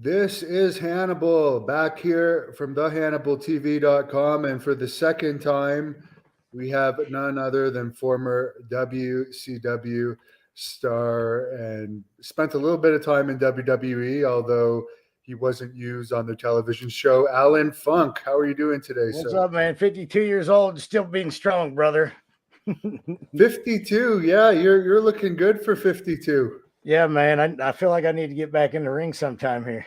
This is Hannibal back here from thehannibaltv.com. And for the second time, we have none other than former WCW star and spent a little bit of time in WWE, although he wasn't used on the television show. Allan Funk, how are you doing today, What's sir? up, man? 52 years old and still being strong, brother. 52. Yeah, you're looking good for 52. Yeah, man. I feel like I need to get back in the ring sometime here.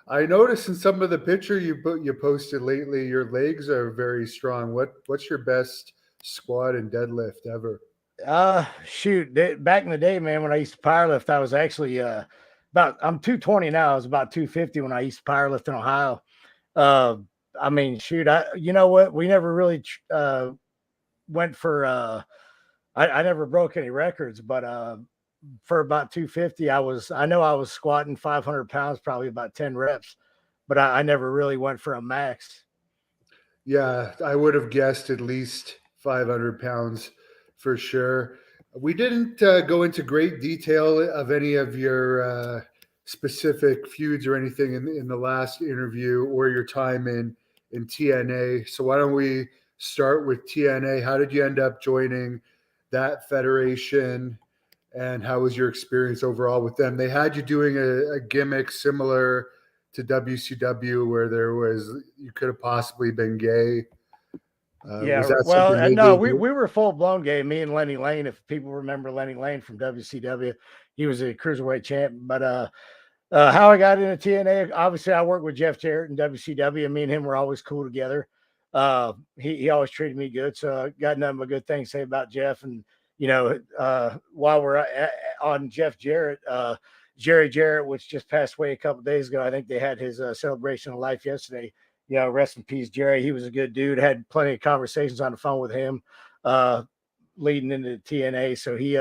I noticed in some of the picture you posted lately, your legs are very strong. What's your best squat and deadlift ever? Shoot. Back in the day, man, when I used to powerlift, I was actually I'm 220 now. I was about 250 when I used to powerlift in Ohio. Uh, I mean, shoot, you know what? We never really went for I never broke any records, but for about 250, I know I was squatting 500 pounds, probably about 10 reps, but I never really went for a max. Yeah, I would have guessed at least 500 pounds for sure. We didn't go into great detail of any of your specific feuds or anything in the last interview or your time in TNA. So why don't we start with TNA? How did you end up joining that federation? And how was your experience overall with them? They had you doing a gimmick similar to WCW where there was you could have possibly been gay. Was Yeah, that well, something they no, gave we you? were full blown gay. Me and Lenny Lane, if people remember Lenny Lane from WCW, he was a cruiserweight champ. But how I got into TNA, obviously, I worked with Jeff Jarrett in WCW, and me and him were always cool together. He always treated me good, so I got nothing but good things to say about Jeff. And while we're on Jeff Jarrett, Jerry Jarrett, which just passed away a couple days ago, I think they had his celebration of life yesterday. Rest in peace, Jerry. He was a good dude. Had plenty of conversations on the phone with him. Uh, Leading into TNA. So he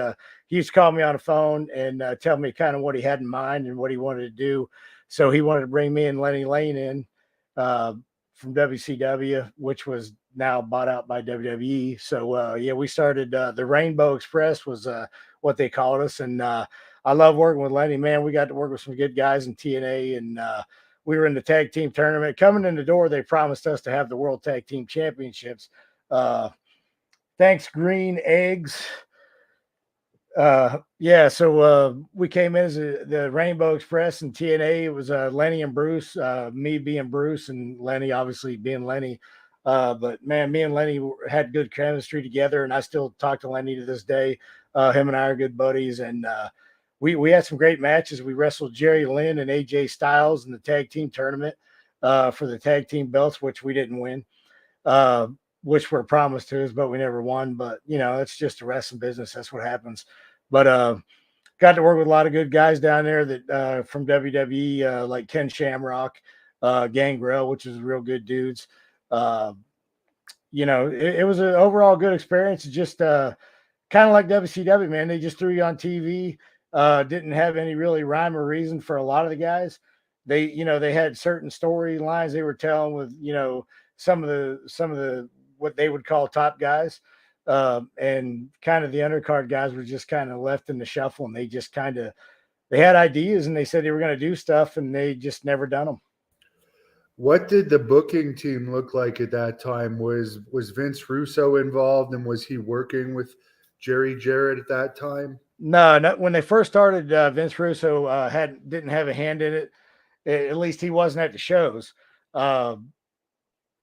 used to call me on the phone and tell me kind of what he had in mind and what he wanted to do. So he wanted to bring me and Lenny Lane in uh, from WCW, which was now bought out by WWE. So yeah, we started the Rainbow Express was what they called us, and I love working with Lenny. Man, we got to work with some good guys in TNA, and we were in the tag team tournament. Coming in the door, they promised us to have the World Tag Team Championships. Thanks, Green Eggs. Yeah, so we came in as the Rainbow Express and TNA. It was Lenny and Bruce, me being Bruce, and Lenny obviously being Lenny. But man, me and Lenny had good chemistry together, and I still talk to Lenny to this day. Him and I are good buddies, and we had some great matches. We wrestled Jerry Lynn and AJ Styles in the tag team tournament for the tag team belts, which we didn't win. Uh, which were promised to us, but we never won. But it's just a wrestling business. That's what happens. But got to work with a lot of good guys down there that from WWE, like Ken Shamrock, Gangrel, which is real good dudes. Uh, it was an overall good experience. Just kind of like WCW, man. They just threw you on TV. Didn't have any really rhyme or reason for a lot of the guys. They had certain storylines they were telling with, some of the what they would call top guys. And kind of the undercard guys were just kind of left in the shuffle, and they had ideas and they said they were going to do stuff, and they just never done them. What did the booking team look like at that time? Was Vince Russo involved, and was he working with Jerry Jarrett at that time? No, no. When they first started, Vince Russo didn't have a hand in it. At least he wasn't at the shows. Uh,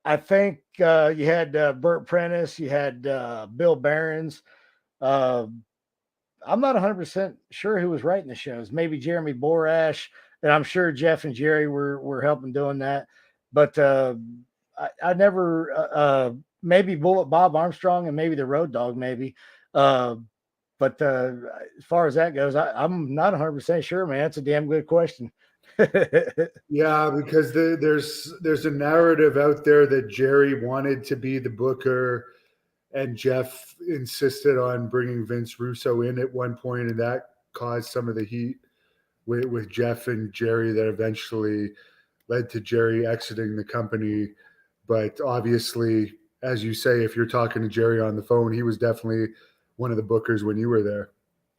I think you had Burt Prentice, you had Bill Barons. Uh, I'm not 100% sure who was writing the shows. Maybe Jeremy Borash, and I'm sure Jeff and Jerry were helping doing that. But I never maybe Bullet Bob Armstrong and maybe the Road Dog maybe. Uh, but as far as that goes, I'm not 100% sure, man. That's a damn good question. Yeah, because there's a narrative out there that Jerry wanted to be the booker, and Jeff insisted on bringing Vince Russo in at one point, and that caused some of the heat with Jeff and Jerry that eventually led to Jerry exiting the company. But obviously, as you say, if you're talking to Jerry on the phone, he was definitely one of the bookers when you were there.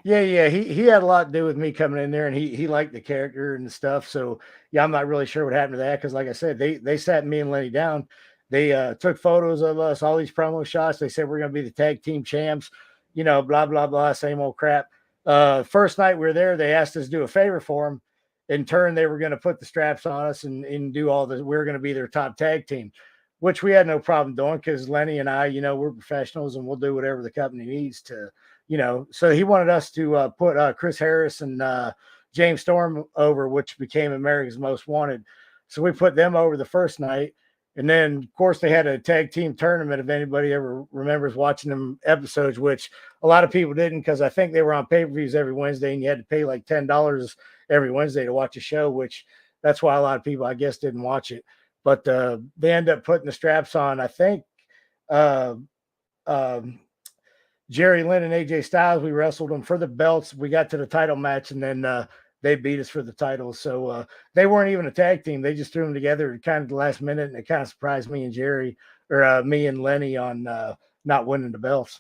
Yeah. He had a lot to do with me coming in there, and he liked the character and stuff. So yeah, I'm not really sure what happened to that because, like I said, they sat me and Lenny down. They took photos of us, all these promo shots. They said we're going to be the tag team champs, blah blah blah, same old crap. First night we were there, they asked us to do a favor for them. In turn, they were going to put the straps on us and do all this. We were going to be their top tag team, which we had no problem doing because Lenny and I, we're professionals and we'll do whatever the company needs to so he wanted us to put Chris Harris and James Storm over, which became America's Most Wanted. So we put them over the first night. And then, of course, they had a tag team tournament. If anybody ever remembers watching them episodes, which a lot of people didn't, because I think they were on pay-per-views every Wednesday, and you had to pay like $10 every Wednesday to watch a show, which that's why a lot of people, I guess, didn't watch it. But they end up putting the straps on, I think, uh, um, Jerry Lynn and AJ Styles. We wrestled them for the belts. We got to the title match, and then they beat us for the titles. So they weren't even a tag team. They just threw them together kind of the last minute, and it kind of surprised me and Jerry, or me and Lenny, on not winning the belts.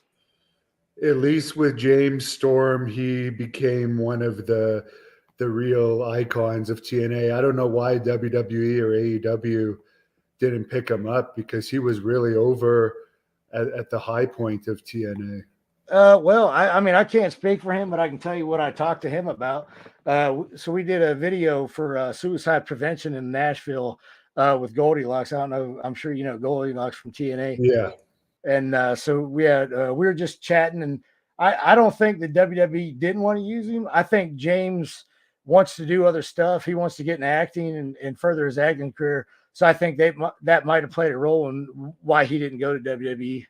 At least with James Storm, he became one of the real icons of TNA. I don't know why WWE or AEW didn't pick him up because he was really over at the high point of TNA. Well, I mean, I can't speak for him, but I can tell you what I talked to him about. So we did a video for suicide prevention in Nashville with Goldilocks. I don't know. I'm sure you know Goldilocks from TNA. Yeah. And so we were just chatting, and I don't think the WWE didn't want to use him. I think James wants to do other stuff. He wants to get in acting and further his acting career. So I think that might have played a role in why he didn't go to WWE.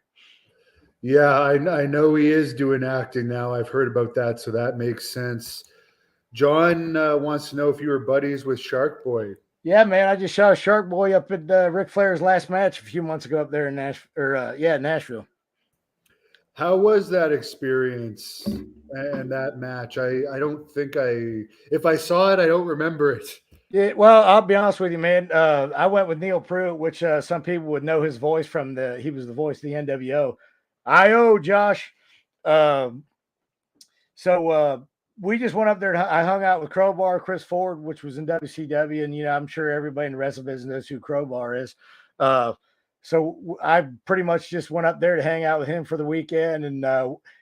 Yeah, I know he is doing acting now. I've heard about that, so that makes sense. John wants to know if you were buddies with Shark Boy. Yeah, man, I just shot a Shark Boy up at Ric Flair's last match a few months ago up there in Nashville. How was that experience and that match? I don't think if I saw it, I don't remember it. Yeah, well, I'll be honest with you, man. I went with Neil Pruitt, which some people would know his voice from he was the voice of the NWO. I.O. Josh. Um, so we just went up there. I hung out with Crowbar, Chris Ford, which was in WCW, and I'm sure everybody in the wrestling business knows who Crowbar is. So I pretty much just went up there to hang out with him for the weekend, and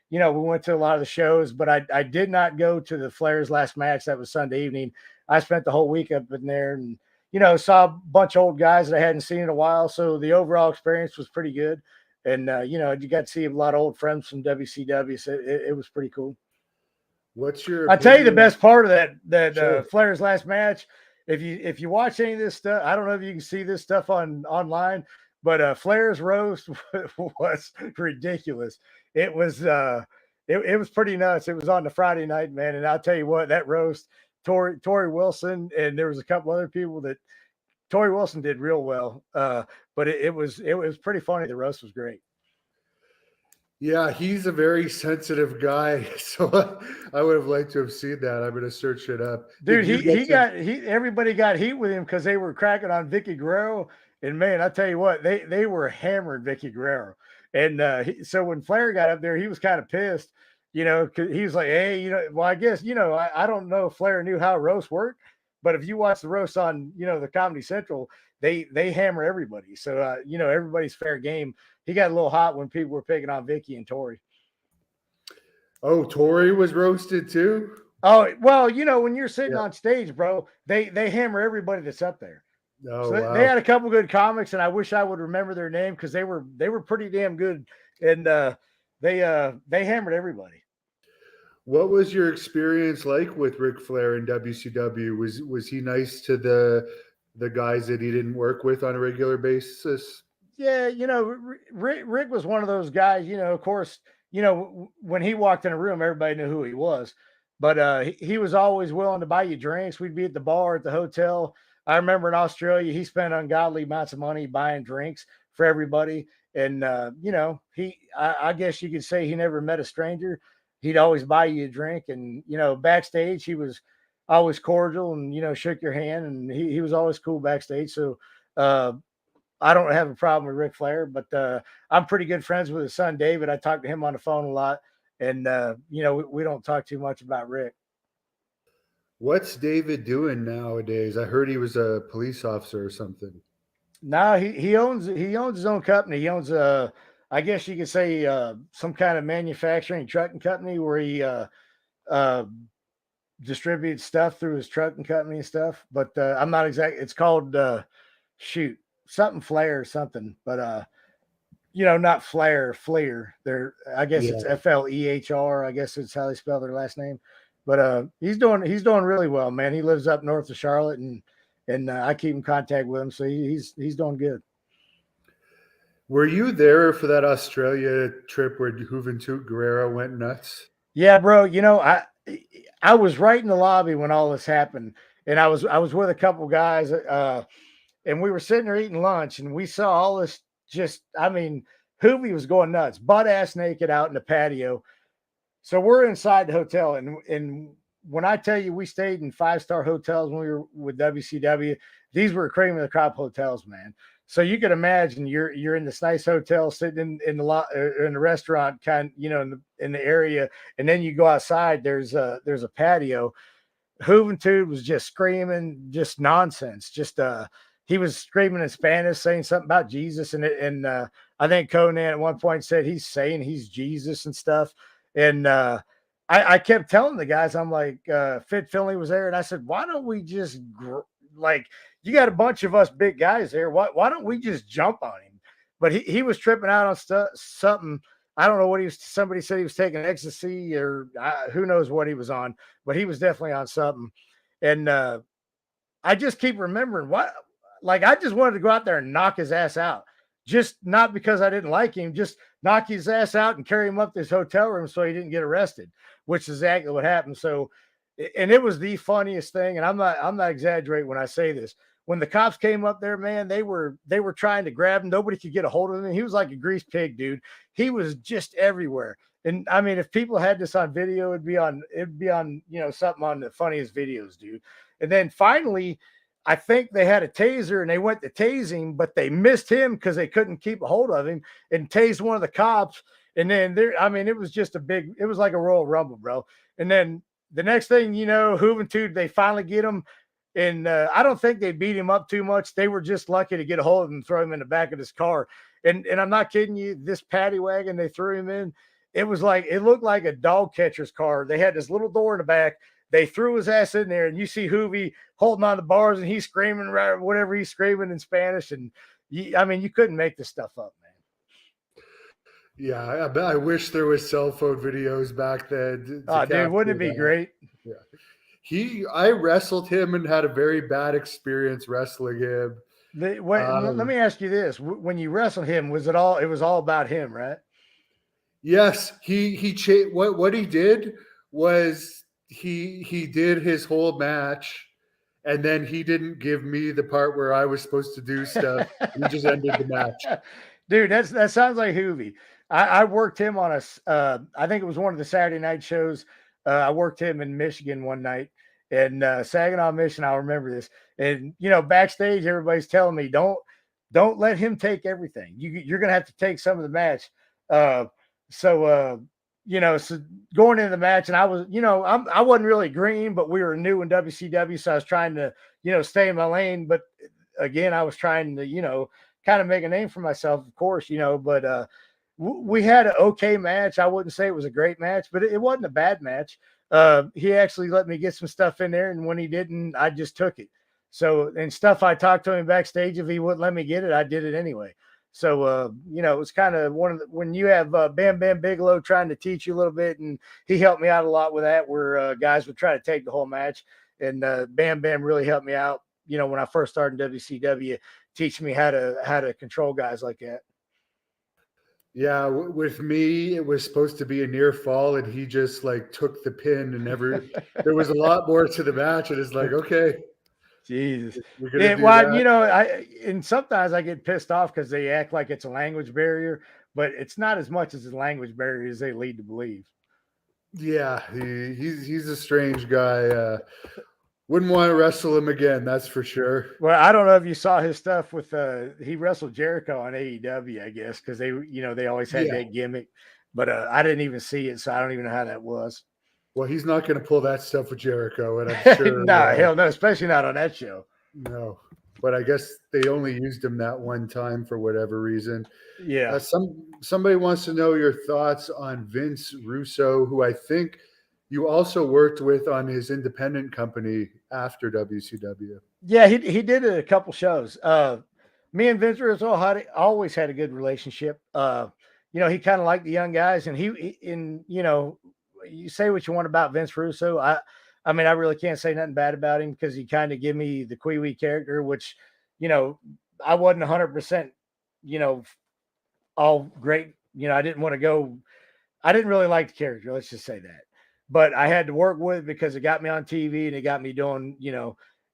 we went to a lot of the shows, but I did not go to the Flair's last match. That was Sunday evening. I spent the whole week up in there, and saw a bunch of old guys that I hadn't seen in a while. So the overall experience was pretty good, and you got to see a lot of old friends from WCW. So it was pretty cool. What's your I'll tell you the best part of that Sure. Flair's last match. If you watch any of this stuff, I don't know if you can see this stuff online, but Flair's roast was ridiculous. It was it was pretty nuts. It was on the Friday night, man, and I'll tell you what, that roast, Tori Wilson, and there was a couple other people that Tori Wilson did real well. But it was pretty funny. The roast was great. Yeah, he's a very sensitive guy, so I would have liked to have seen that. I'm going to search it up. Dude, everybody got heat with him because they were cracking on Vicky Guerrero, and man, I tell you what, they were hammering Vicky Guerrero, and so when Flair got up there, he was kind of pissed, because he was like, hey, well, I guess I don't know if Flair knew how roast worked, but if you watch the roast on the Comedy Central, they hammer everybody, so everybody's fair game. He got a little hot when people were picking on Vicky and Tori. Oh, Tori was roasted too? Oh, well, when you're sitting on stage, bro, they hammer everybody that's up there. Oh, So wow. they had a couple good comics, and I wish I would remember their name because they were pretty damn good, and they hammered everybody. What was your experience like with Ric Flair in WCW? Was he nice to the guys that he didn't work with on a regular basis? Yeah, Rick was one of those guys. Of course, when he walked in a room, everybody knew who he was. But he was always willing to buy you drinks. We'd be at the bar at the hotel. I remember in Australia, he spent ungodly amounts of money buying drinks for everybody. And I guess you could say he never met a stranger. He'd always buy you a drink. And backstage, he was always cordial and shook your hand. And he was always cool backstage. So I don't have a problem with Ric Flair, but I'm pretty good friends with his son David. I talk to him on the phone a lot, And we don't talk too much about Rick. What's David doing nowadays? I heard he was a police officer or something. No, he owns his own company. He owns I guess you could say some kind of manufacturing trucking company where he uh distributes stuff through his trucking company and stuff. But I'm not exact. It's called shoot something Flair or something. But not Flair. I guess it's Yeah. Flehr. I guess it's how they spell their last name. But he's doing really well, man. He lives up north of Charlotte, and I keep in contact with him, so he's doing good. Were you there for that Australia trip where Juventud Guerrero went nuts? Yeah, bro. I was right in the lobby when all this happened, and I was with a couple guys, and we were sitting there eating lunch, and we saw all this. Just, I mean, Hoovy was going nuts, butt ass naked out in the patio. So we're inside the hotel, and when I tell you we stayed in 5-star hotels when we were with WCW, these were cream of the crop hotels, man. So you can imagine you're in this nice hotel, sitting in the lot in the restaurant, kind in the area, and then you go outside. There's a patio. Juventud was just screaming, just nonsense. Just he was screaming in Spanish, saying something about Jesus, and I think Conan at one point said he's saying he's Jesus and stuff. And I kept telling the guys, I'm like, Fit Finley was there, and I said, why don't we just like, you got a bunch of us big guys there, why don't we just jump on him? But he was tripping out on something. I don't know what he was. Somebody said he was taking ecstasy, or who knows what he was on, but he was definitely on something. And I just keep remembering like I just wanted to go out there and knock his ass out. Just not because I didn't like him, just knock his ass out and carry him up to his hotel room so he didn't get arrested, which is exactly what happened. So, and it was the funniest thing. And I'm not exaggerating when I say this. When the cops came up there, man, they were trying to grab him. Nobody could get a hold of him. He was like a greased pig, dude. He was just everywhere. And I mean, if people had this on video, it'd be on something on the funniest videos, dude. And then finally, I think they had a taser and they went to tase him, but they missed him because they couldn't keep a hold of him, and tased one of the cops. And then I mean, it was just it was like a Royal Rumble, bro. And then the next thing you know, Juventud, they finally get him. And I don't think they beat him up too much. They were just lucky to get a hold of him and throw him in the back of his car. And I'm not kidding you, this paddy wagon they threw him in, it looked like a dog catcher's car. They had this little door in the back. They threw his ass in there, and you see Hoovy holding on the bars, and he's screaming whatever he's screaming in Spanish. And I mean, you couldn't make this stuff up, man. Yeah, I wish there was cell phone videos back then. Oh, dude, wouldn't it be great? Yeah. I wrestled him and had a very bad experience wrestling him. Let me ask you this: when you wrestled him, it was all about him, right? Yes, what he did was he did his whole match, and then he didn't give me the part where I was supposed to do stuff. He just ended the match. Dude, that sounds like Hoovy. I worked him on I think it was one of the Saturday night shows. I worked him in Michigan one night, and Saginaw, Michigan. I'll remember this. And backstage, everybody's telling me, don't let him take everything. You're gonna have to take some of the match. So going into the match, and I was, I wasn't really green, but we were new in WCW, so I was trying to, stay in my lane. But again, I was trying to, kind of make a name for myself, of course, but we had an okay match. I wouldn't say it was a great match, but it wasn't a bad match. He actually let me get some stuff in there, and when he didn't, I just took it. So, and stuff I talked to him backstage, if he wouldn't let me get it, I did it anyway. So, it was kind of when you have Bam Bam Bigelow trying to teach you a little bit, and he helped me out a lot with that, where guys would try to take the whole match. And Bam Bam really helped me out, when I first started in WCW, teaching me how to control guys like that. Yeah, with me, it was supposed to be a near fall, and he just like took the pin, and there was a lot more to the match. And it's like, okay, Jesus. we're gonna do that. And sometimes I get pissed off because they act like it's a language barrier, but it's not as much as a language barrier as they lead to believe. Yeah, he's a strange guy. Wouldn't want to wrestle him again, that's for sure. Well, I don't know if you saw his stuff with he wrestled Jericho on AEW, I guess, because they always had that gimmick. but I didn't even see it, so I don't even know how that was. Well, he's not going to pull that stuff with Jericho, and I'm sure Nah, hell no, especially not on that show. no. But I guess they only used him that one time for whatever reason. Yeah. Somebody wants to know your thoughts on Vince Russo, who I think you also worked with on his independent company after WCW. Yeah, he did a couple shows. Me and Vince Russo always had a good relationship. He kind of liked the young guys, and you say what you want about Vince Russo. I mean, I really can't say nothing bad about him because he kind of gave me the Kwee character, which, you know, I wasn't 100%, all great. I didn't want to go. I didn't really like the character. Let's just say that. But I had to work with it because it got me on TV and it got me doing,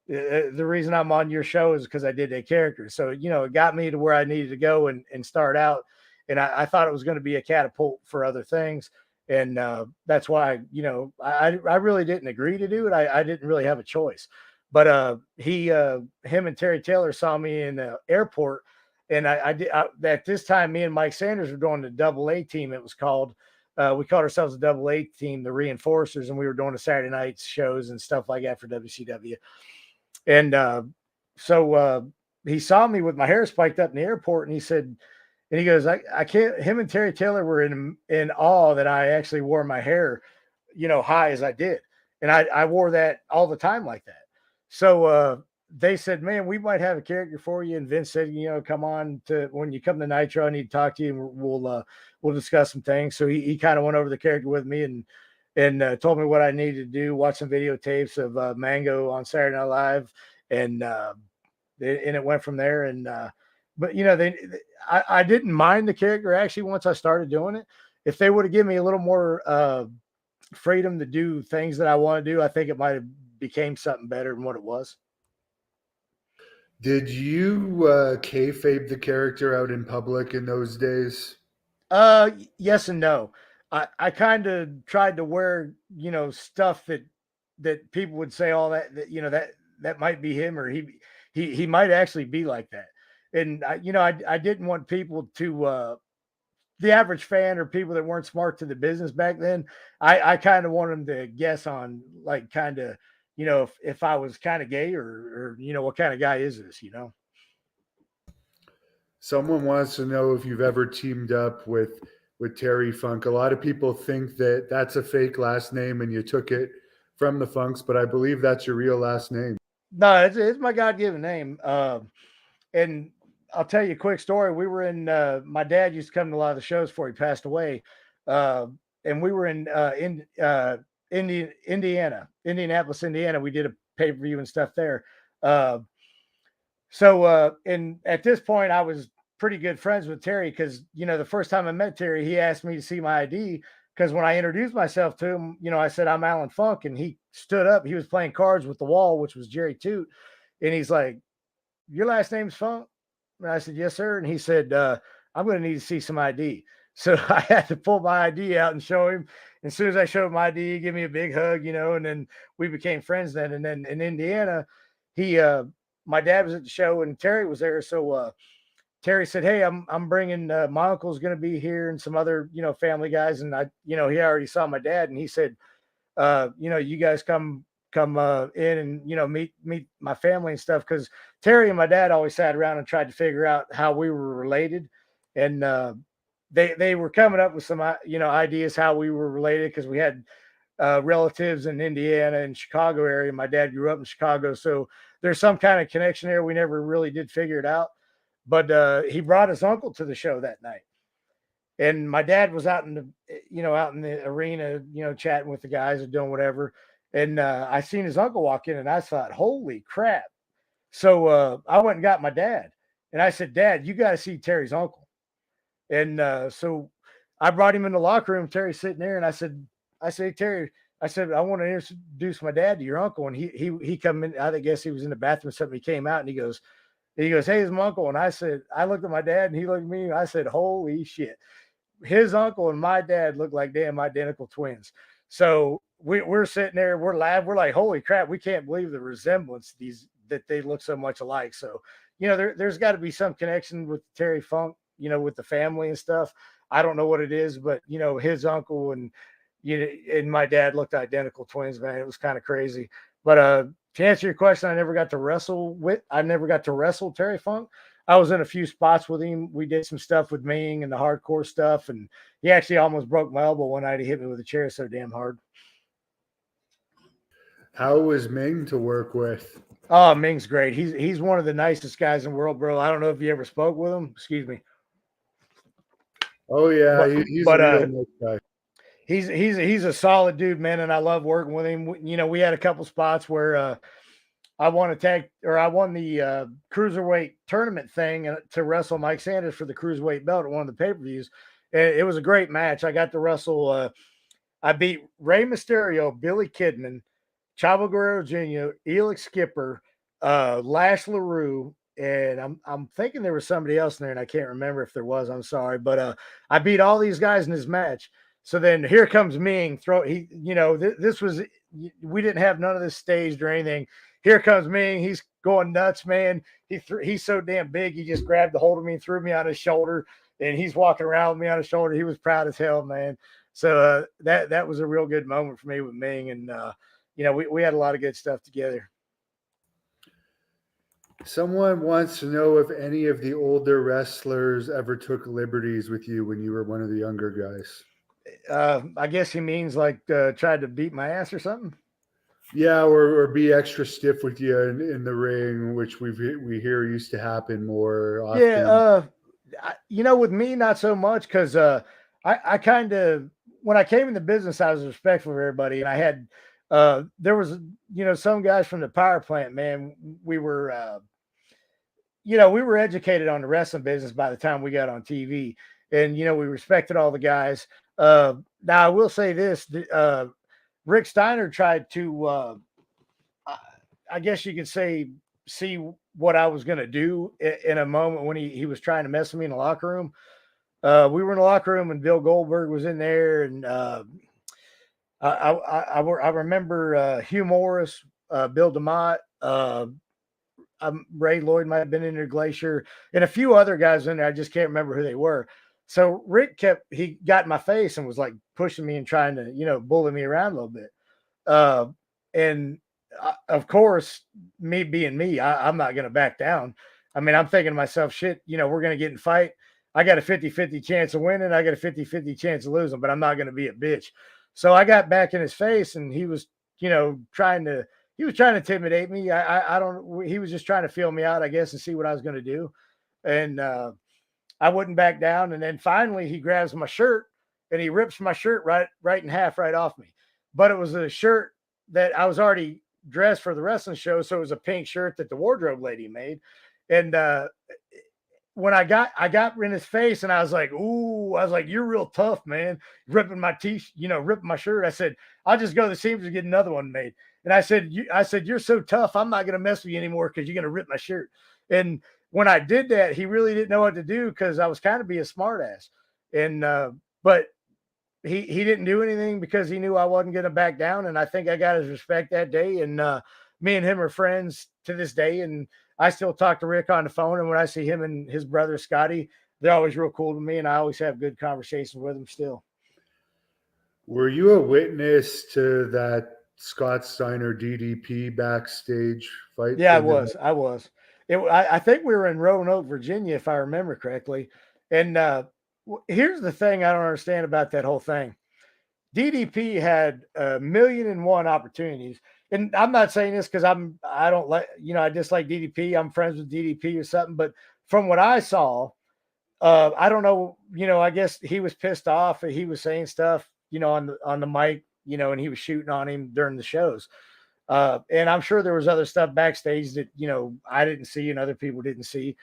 the reason I'm on your show is because I did that character. So, it got me to where I needed to go and start out. And I thought it was going to be a catapult for other things. And that's why, I really didn't agree to do it. I didn't really have a choice. But him and Terry Taylor saw me in the airport. And at this time, me and Mike Sanders were doing the double A team, it was called. We called ourselves the double A team, the Reinforcers, and we were doing the Saturday night shows and stuff like that for WCW. And so he saw me with my hair spiked up in the airport, and he goes, I can't. Him and Terry Taylor were in awe that I actually wore my hair, high as I did, and I wore that all the time like that. So they said, man, we might have a character for you. And Vince said, come on when you come to Nitro, I need to talk to you and we'll discuss some things. So he kind of went over the character with me and told me what I needed to do, watch some videotapes of Mango on Saturday Night Live. And it went from there. And, but I didn't mind the character actually once I started doing it. If they would have given me a little more freedom to do things that I want to do, I think it might have became something better than what it was. Did you kayfabe the character out in public in those days? Yes and no. I kind of tried to wear, stuff that people would say all that might be him, or he might actually be like that. And I didn't want people to the average fan or people that weren't smart to the business back then. I kind of wanted them to guess on like kind of, if I was kind of gay or what kind of guy is this, Someone wants to know if you've ever teamed up with Terry Funk. A lot of people think that that's a fake last name and you took it from the Funks, but I believe that's your real last name. No, it's my God-given name. And I'll tell you a quick story. We were in, my dad used to come to a lot of the shows before he passed away. And we were in Indianapolis, Indiana. We did a pay-per-view and stuff there. And at this point, I was pretty good friends with Terry because, the first time I met Terry, he asked me to see my ID because when I introduced myself to him, I said, I'm Allan Funk. And he stood up. He was playing cards with the wall, which was Jerry Toot. And he's like, your last name's Funk? And I said, yes, sir. And he said, I'm going to need to see some ID. So I had to pull my ID out and show him. And as soon as I showed my ID, he gave me a big hug, and then we became friends then. And then in Indiana, my dad was at the show and Terry was there. So Terry said, hey, I'm bringing my uncle's going to be here and some other, family guys. And he already saw my dad and he said, you guys come in and, meet my family and stuff. Cause Terry and my dad always sat around and tried to figure out how we were related. And they were coming up with some, ideas how we were related. Cause we had relatives in Indiana and Chicago area. My dad grew up in Chicago. So there's some kind of connection there. We never really did figure it out. But he brought his uncle to the show that night. And my dad was out in the arena, chatting with the guys and doing whatever. And I seen his uncle walk in and I thought, holy crap. So I went and got my dad and I said, Dad, you got to see Terry's uncle. And so I brought him in the locker room. Terry's sitting there and I said, Terry, I said, I want to introduce my dad to your uncle. And he come in, I guess he was in the bathroom or something. He came out and he goes, hey, it's my uncle. And I looked at my dad and he looked at me. And I said, holy shit. His uncle and my dad look like damn identical twins. So we're sitting there, we're laughing, we're like, holy crap, we can't believe the resemblance that they look so much alike. So, there's got to be some connection with Terry Funk, with the family and stuff. I don't know what it is, but his uncle and and my dad looked identical twins, man. It was kind of crazy. But to answer your question, I never got to wrestle Terry Funk. I was in a few spots with him. We did some stuff with Ming and the hardcore stuff, and he actually almost broke my elbow one night. He hit me with a chair so damn hard. How was Ming to work with? Oh, Ming's great. He's one of the nicest guys in the world, bro. I don't know if you ever spoke with him. Excuse me. Oh yeah, But he's a but real nice guy. he's a solid dude, man, and I love working with him. We had a couple spots where I won the cruiserweight tournament thing to wrestle Mike Sanders for the cruiserweight belt at one of the pay-per-views. It was a great match. I got to wrestle. I beat Rey Mysterio, Billy Kidman, Chavo Guerrero Jr., Elix Skipper, Lash LaRue, and I'm thinking there was somebody else in there, and I can't remember if there was. I'm sorry, but I beat all these guys in this match. So then here comes Ming. This was, we didn't have none of this staged or anything. Here comes Ming. He's going nuts, man. He's so damn big. He just grabbed the hold of me and threw me on his shoulder, and he's walking around with me on his shoulder. He was proud as hell, man. So that was a real good moment for me with Ming, and we had a lot of good stuff together. Someone wants to know if any of the older wrestlers ever took liberties with you when you were one of the younger guys. I guess he means like tried to beat my ass or something. Yeah, or be extra stiff with you in the ring, which we hear used to happen more often. Yeah, with me, not so much, because I kind of, when I came in the business, I was respectful of everybody, and I had there was some guys from the power plant, man. We were we were educated on the wrestling business by the time we got on TV, and we respected all the guys. Now I will say this: Rick Steiner tried to, I guess you could say, see what I was going to do in a moment when he was trying to mess with me in the locker room. We were in the locker room and Bill Goldberg was in there, and I remember Hugh Morris, Bill DeMott, Ray Lloyd might have been in there, Glacier, and a few other guys in there. I just can't remember who they were. So Rick he got in my face and was like pushing me and trying to, bully me around a little bit. And of course, me being me, I'm not going to back down. I mean, I'm thinking to myself, shit, we're going to get in fight. I got a 50-50 chance of winning. I got a 50-50 chance of losing, but I'm not going to be a bitch. So I got back in his face, and he was, trying to intimidate me. He was just trying to feel me out, I guess, and see what I was going to do. And I wouldn't back down. And then finally he grabs my shirt and he rips my shirt right in half right off me. But it was a shirt that I was already dressed for the wrestling show. So it was a pink shirt that the wardrobe lady made. And when I got in his face, and I was like, you're real tough, man. Ripping my ripping my shirt. I said, I'll just go to the seams and get another one made. And I said, you're so tough. I'm not going to mess with you anymore because you're going to rip my shirt. And when I did that, he really didn't know what to do because I was kind of being a smart ass. And, but he didn't do anything because he knew I wasn't going to back down. And I think I got his respect that day. And me and him are friends to this day. And I still talk to Rick on the phone. And when I see him and his brother, Scotty, they're always real cool to me. And I always have good conversations with them still. Were you a witness to that Scott Steiner DDP backstage fight? Yeah, I was. I think we were in Roanoke, Virginia, if I remember correctly. And here's the thing I don't understand about that whole thing. DDP had 1,000,001 opportunities. And I'm not saying this because I don't like, I dislike DDP. I'm friends with DDP or something. But from what I saw, I don't know, I guess he was pissed off. He was saying stuff, on the mic, and he was shooting on him during the shows. And I'm sure there was other stuff backstage that, I didn't see and other people didn't see.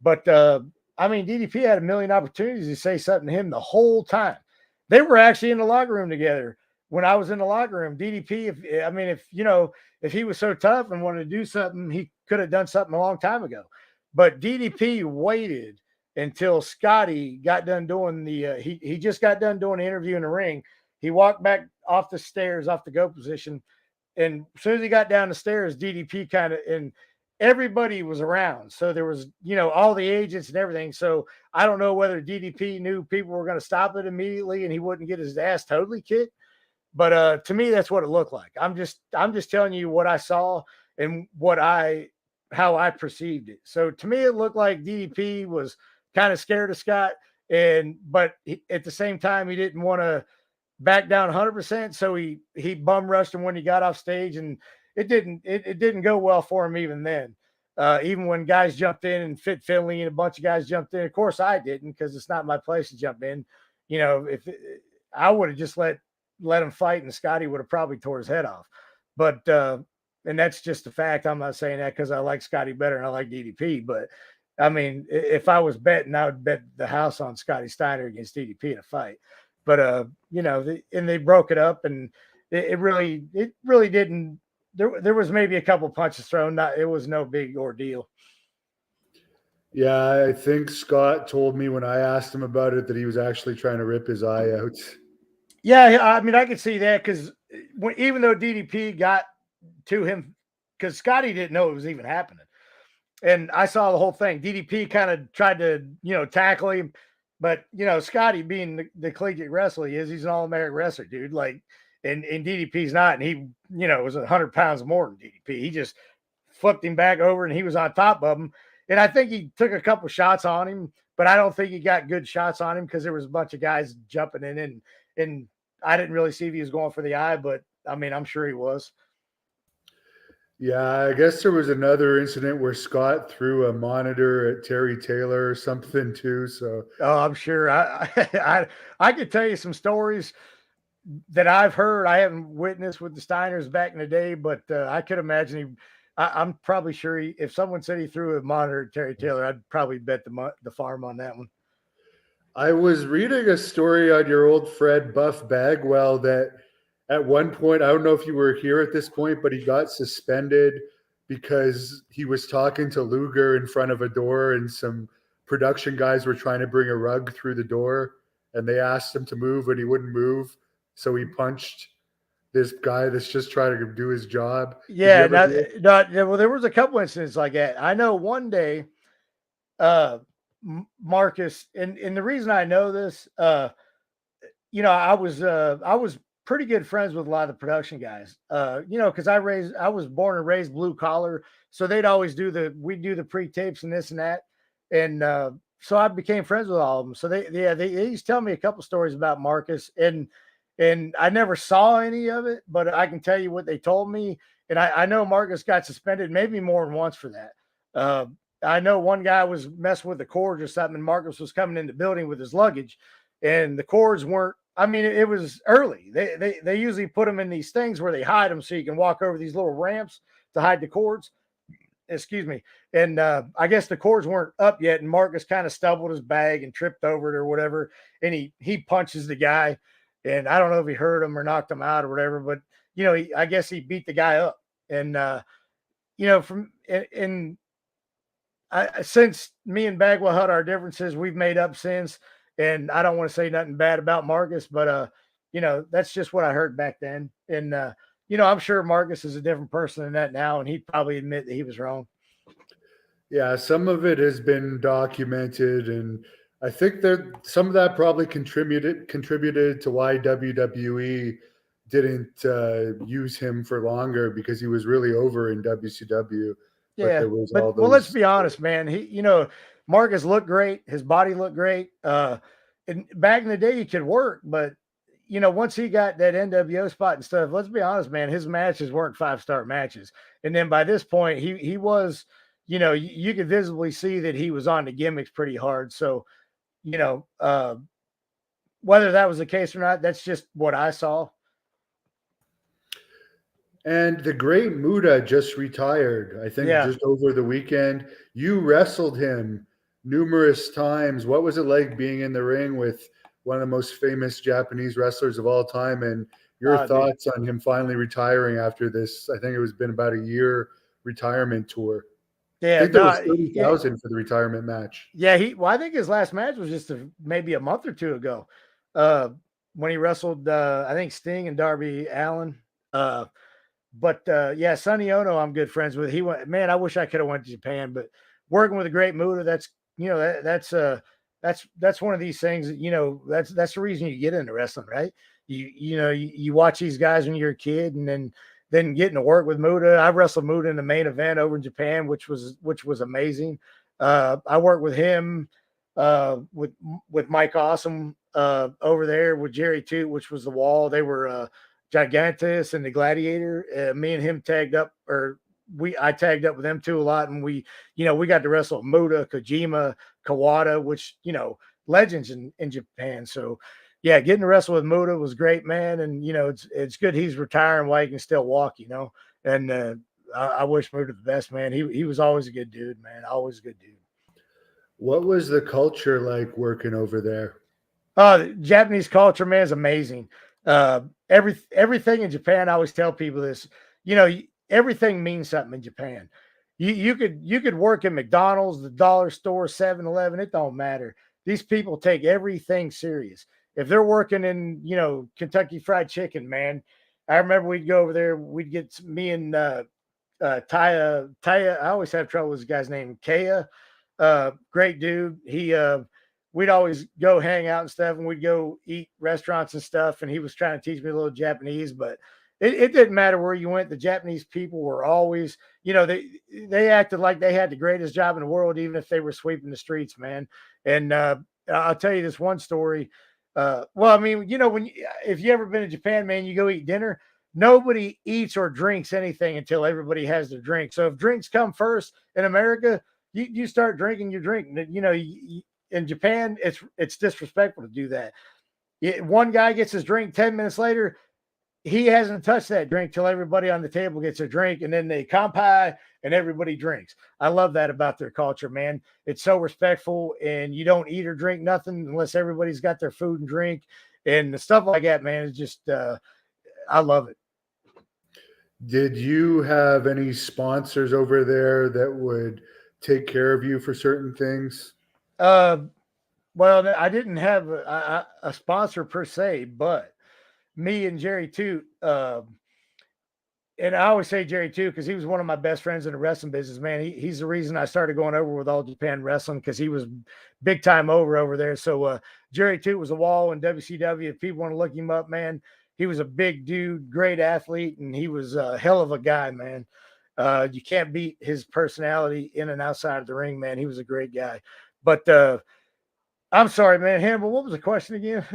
But, DDP had 1,000,000 opportunities to say something to him the whole time. They were actually in the locker room together. When I was in the locker room, DDP, if he was so tough and wanted to do something, he could have done something a long time ago. But DDP waited until Scotty got done doing he just got done doing the interview in the ring. He walked back off the stairs, off the go position. And as soon as he got down the stairs, DDP kind of, everybody was around. So there was, all the agents and everything. So I don't know whether DDP knew people were going to stop it immediately and he wouldn't get his ass totally kicked. But to me, that's what it looked like. I'm just telling you what I saw and how I perceived it. So to me, it looked like DDP was kind of scared of Scott, but at the same time, he didn't want to back down 100%. So he bum rushed him when he got off stage, and it didn't go well for him even then. Even when guys jumped in and Fit Finley and a bunch of guys jumped in, of course I didn't, because it's not my place to jump in. If I would have just let him fight, and Scotty would have probably tore his head off. But and that's just a fact. I'm not saying that because I like Scotty better and I like DDP, but I mean, if I was betting, I would bet the house on Scotty Steiner against DDP in a fight. But and they broke it up, and it really didn't. There was maybe a couple punches thrown. It was no big ordeal. Yeah, I think Scott told me when I asked him about it that he was actually trying to rip his eye out. Yeah, I mean, I could see that, because even though DDP got to him, because Scotty didn't know it was even happening. And I saw the whole thing. DDP kind of tried to, tackle him. But, Scotty, being the collegiate wrestler he is, he's an All-American wrestler, dude. Like, and DDP's not. And he, was 100 pounds more than DDP. He just flipped him back over, and he was on top of him. And I think he took a couple shots on him, but I don't think he got good shots on him because there was a bunch of guys jumping in, and I didn't really see if he was going for the eye, but I mean, I'm sure he was. Yeah, I guess there was another incident where Scott threw a monitor at Terry Taylor or something too. So, I'm sure. I could tell you some stories that I've heard. I haven't witnessed with the Steiners back in the day, but I could imagine I'm probably sure if someone said he threw a monitor at Terry Taylor, I'd probably bet the farm on that one. I was reading a story on your old friend Buff Bagwell that at one point, I don't know if you were here at this point, but he got suspended because he was talking to Luger in front of a door, and some production guys were trying to bring a rug through the door, and they asked him to move and he wouldn't move. So he punched this guy that's just trying to do his job. Yeah, well, there was a couple incidents like that. I know one day, Marcus, and the reason I know this, I was pretty good friends with a lot of the production guys, because I was born and raised blue collar, so they'd always we'd do the pre-tapes and this and that, and so I became friends with all of them. So they used to tell me a couple stories about Marcus, and I never saw any of it, but I can tell you what they told me. And I know Marcus got suspended maybe more than once for that. I know one guy was messing with the cords or something, and Marcus was coming in the building with his luggage, and the cords weren't. I mean, it was early. They usually put them in these things where they hide them so you can walk over these little ramps to hide the cords. Excuse me. And I guess the cords weren't up yet, and Marcus kind of stumbled his bag and tripped over it or whatever, and he punches the guy, and I don't know if he hurt him or knocked him out or whatever, but I guess he beat the guy up, and since me and Bagwell had our differences, we've made up since. And I don't want to say nothing bad about Marcus, but that's just what I heard back then. And I'm sure Marcus is a different person than that now, and he'd probably admit that he was wrong. Yeah, some of it has been documented, and I think that some of that probably contributed to why WWE didn't use him for longer, because he was really over in WCW. Yeah, but let's be honest, man. Marcus looked great. His body looked great. And back in the day, he could work, but once he got that NWO spot and stuff, let's be honest, man, his matches weren't 5-star matches. And then by this point, he was, you could visibly see that he was on the gimmicks pretty hard. So, whether that was the case or not, that's just what I saw. And the great Muda just retired, I think, just over the weekend. You wrestled him numerous times. What was it like being in the ring with one of the most famous Japanese wrestlers of all time? And your thoughts on him finally retiring after this, I think it was been about a year retirement tour. Yeah, I think there was 30,000 for the retirement match. Yeah, I think his last match was just maybe a month or two ago, when he wrestled, I think, Sting and Darby Allin. But yeah, Sonny Ono, I'm good friends with. He went, man. I wish I could have went to Japan, but working with a great Muda, that's that's one of these things that that's the reason you get into wrestling, right? You watch these guys when you're a kid, and then getting to work with Muda. I wrestled Muda in the main event over in Japan, which was amazing. I worked with him with Mike Awesome over there with Jerry Toot, which was the Wall. They were Gigantus and the Gladiator. Me and him tagged up, or I tagged up with them too a lot, and we got to wrestle Muda, Kojima, Kawada, which legends in Japan. So yeah, getting to wrestle with Muda was great, man. And it's good he's retiring while he can still walk, And I wish Muda the best, man. He was always a good dude, man. Always a good dude. What was the culture like working over there? The Japanese culture, man, is amazing. Everything in Japan, I always tell people this. Everything means something in Japan. You could work at McDonald's, the dollar store, 7-Eleven. It don't matter. These people take everything serious. If they're working in Kentucky Fried Chicken, man, I remember we'd go over there. We'd get me and Taya. I always have trouble with this guy's name, Kaya. Great dude. We'd always go hang out and stuff, and we'd go eat restaurants and stuff. And he was trying to teach me a little Japanese, but it didn't matter where you went. The Japanese people were always, they acted like they had the greatest job in the world, even if they were sweeping the streets, man. And I'll tell you this one story. Well, I mean, if you ever been to Japan, man, you go eat dinner. Nobody eats or drinks anything until everybody has their drink. So if drinks come first in America, you start drinking your drink. In Japan, it's disrespectful to do that. One guy gets his drink 10 minutes later, he hasn't touched that drink till everybody on the table gets a drink, and then they kanpai and everybody drinks. I love that about their culture, man. It's so respectful, and you don't eat or drink nothing unless everybody's got their food and drink, and the stuff like that, man. Is just I love it. Did you have any sponsors over there that would take care of you for certain things? Well, I didn't have a sponsor per se, but me and Jerry Toot, and I always say Jerry too, because he was one of my best friends in the wrestling business, man. He's the reason I started going over with All Japan Wrestling, because he was big time over there. So Jerry Toot was a Wall in WCW. If people want to look him up, man, he was a big dude, great athlete, and he was a hell of a guy, man. You can't beat his personality in and outside of the ring, man. He was a great guy. But I'm sorry, man. Hannibal, what was the question again?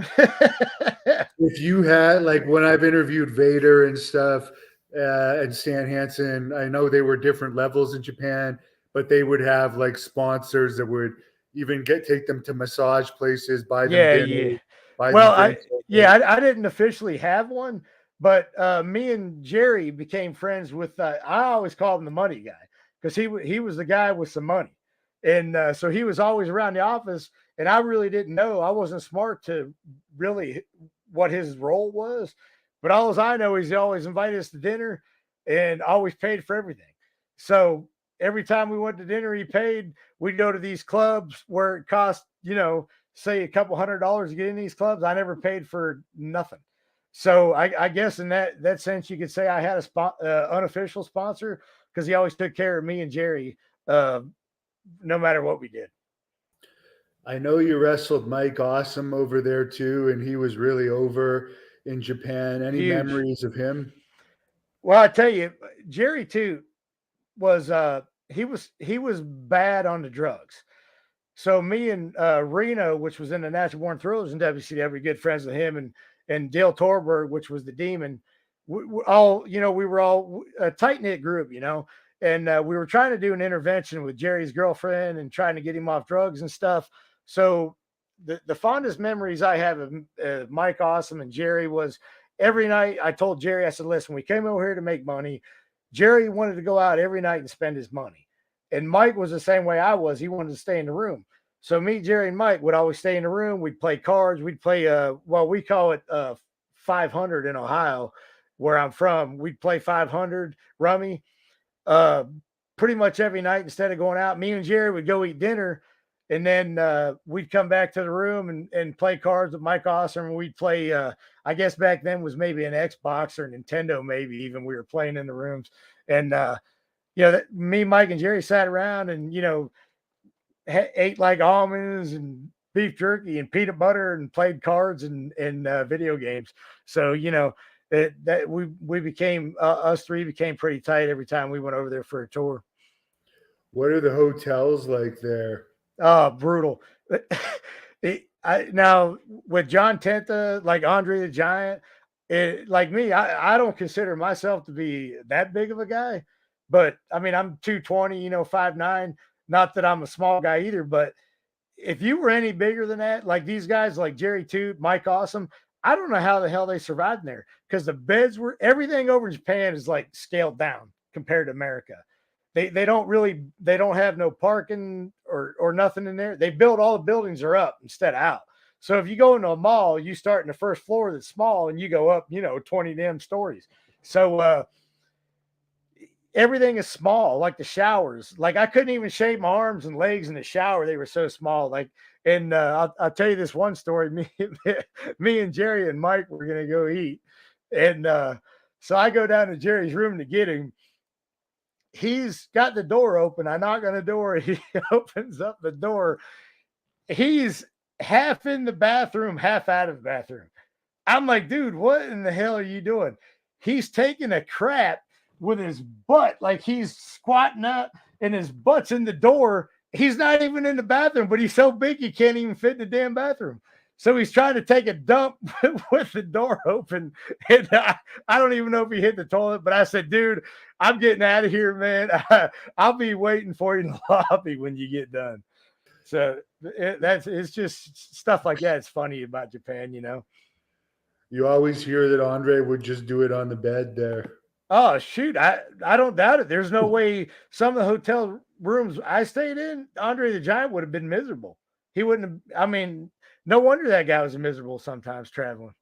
If you had, like, when I've interviewed Vader and stuff, and Stan Hansen, I know they were different levels in Japan, but they would have like sponsors that would even take them to massage places, buy them Yeah, dinner, yeah. buy them Well, drinks. I didn't officially have one, but me and Jerry became friends with. I always called him the money guy, because he was the guy with some money, and so he was always around the office, and I really didn't know. I wasn't smart to really what his role was, but all as I know is he always invited us to dinner and always paid for everything. So every time we went to dinner, he paid. We'd go to these clubs where it cost, say a couple $100 to get in these clubs. I never paid for nothing. So I guess in that sense, you could say I had a unofficial sponsor, because he always took care of me and Jerry, no matter what we did. I know you wrestled Mike Awesome over there too, and he was really over in Japan. Any Huge. memories of him? Well, I tell you, Jerry too was he was bad on the drugs. So me and Reno, which was in the Natural Born Thrillers in WCW, good friends with him, and Dale Torberg, which was the Demon. We all, we were all a tight knit group, and we were trying to do an intervention with Jerry's girlfriend and trying to get him off drugs and stuff. So the fondest memories I have of Mike Awesome and Jerry was every night. I told Jerry, I said, "Listen, we came over here to make money." Jerry wanted to go out every night and spend his money. And Mike was the same way I was. He wanted to stay in the room. So me, Jerry, and Mike would always stay in the room. We'd play cards. We'd play, well, we call it 500 in Ohio, where I'm from. We'd play 500 rummy uh, pretty much every night instead of going out. Me and Jerry would go eat dinner, and then we'd come back to the room and play cards with Mike Awesome. We'd play, I guess back then was maybe an Xbox or Nintendo, maybe even we were playing in the rooms. And, me, Mike, and Jerry sat around and, ate like almonds and beef jerky and peanut butter and played cards and video games. So, that we became, us three became pretty tight every time we went over there for a tour. What are the hotels like there? Oh, brutal. Now with John Tenta, like Andre the Giant, like me, I don't consider myself to be that big of a guy, but I mean, I'm 220, 5'9". Not that I'm a small guy either, but if you were any bigger than that, like these guys, like Jerry Toot, Mike Awesome, I don't know how the hell they survived in there because the beds were everything over in Japan is like scaled down compared to America. They don't have no parking or nothing in there. They build all the buildings are up instead of out. So if you go into a mall, you start in the first floor that's small and you go up, 20 damn stories. So everything is small, like the showers. Like I couldn't even shave my arms and legs in the shower; they were so small. Like, and I'll tell you this one story. Me and Jerry and Mike were gonna go eat, and so I go down to Jerry's room to get him. He's got the door open. I knock on the door. He opens up the door. He's half in the bathroom, half out of the bathroom. I'm like, dude, what in the hell are you doing? He's taking a crap with his butt, like he's squatting up and his butt's in the door. He's not even in the bathroom, but he's so big he can't even fit in the damn bathroom. So he's trying to take a dump with the door open. And I don't even know if he hit the toilet, but I said, dude, I'm getting out of here, man. I'll be waiting for you in the lobby when you get done. So it's just stuff like that. It's funny about Japan, You always hear that Andre would just do it on the bed there. Oh shoot, I don't doubt it. There's no way some of the hotel rooms I stayed in, Andre the Giant would have been miserable. He wouldn't have, I mean, no wonder that guy was miserable sometimes traveling.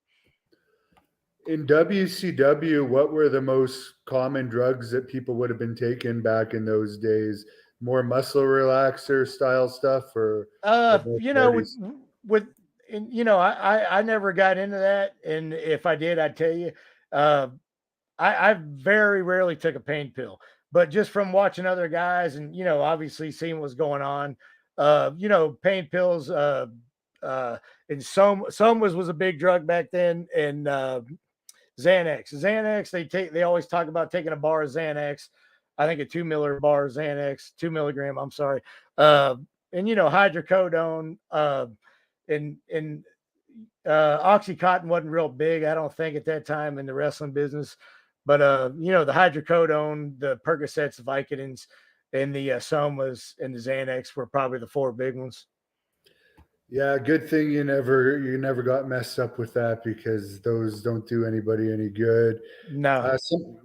In WCW, what were the most common drugs that people would have been taking back in those days? More muscle relaxer style stuff or both You know, parties? with and I never got into that. And if I did, I'd tell you. Uh I very rarely took a pain pill, but just from watching other guys and obviously seeing what's going on, pain pills, and some was a big drug back then, and Xanax, they always talk about taking a bar of Xanax. I think a 2 miller bar of Xanax, 2 milligram. I'm sorry, and hydrocodone, and Oxycontin wasn't real big, I don't think, at that time in the wrestling business. But the hydrocodone, the Percocets, the Vicodins, and the Somas and the Xanax were probably the four big ones. Yeah, good thing you never got messed up with that because those don't do anybody any good. No,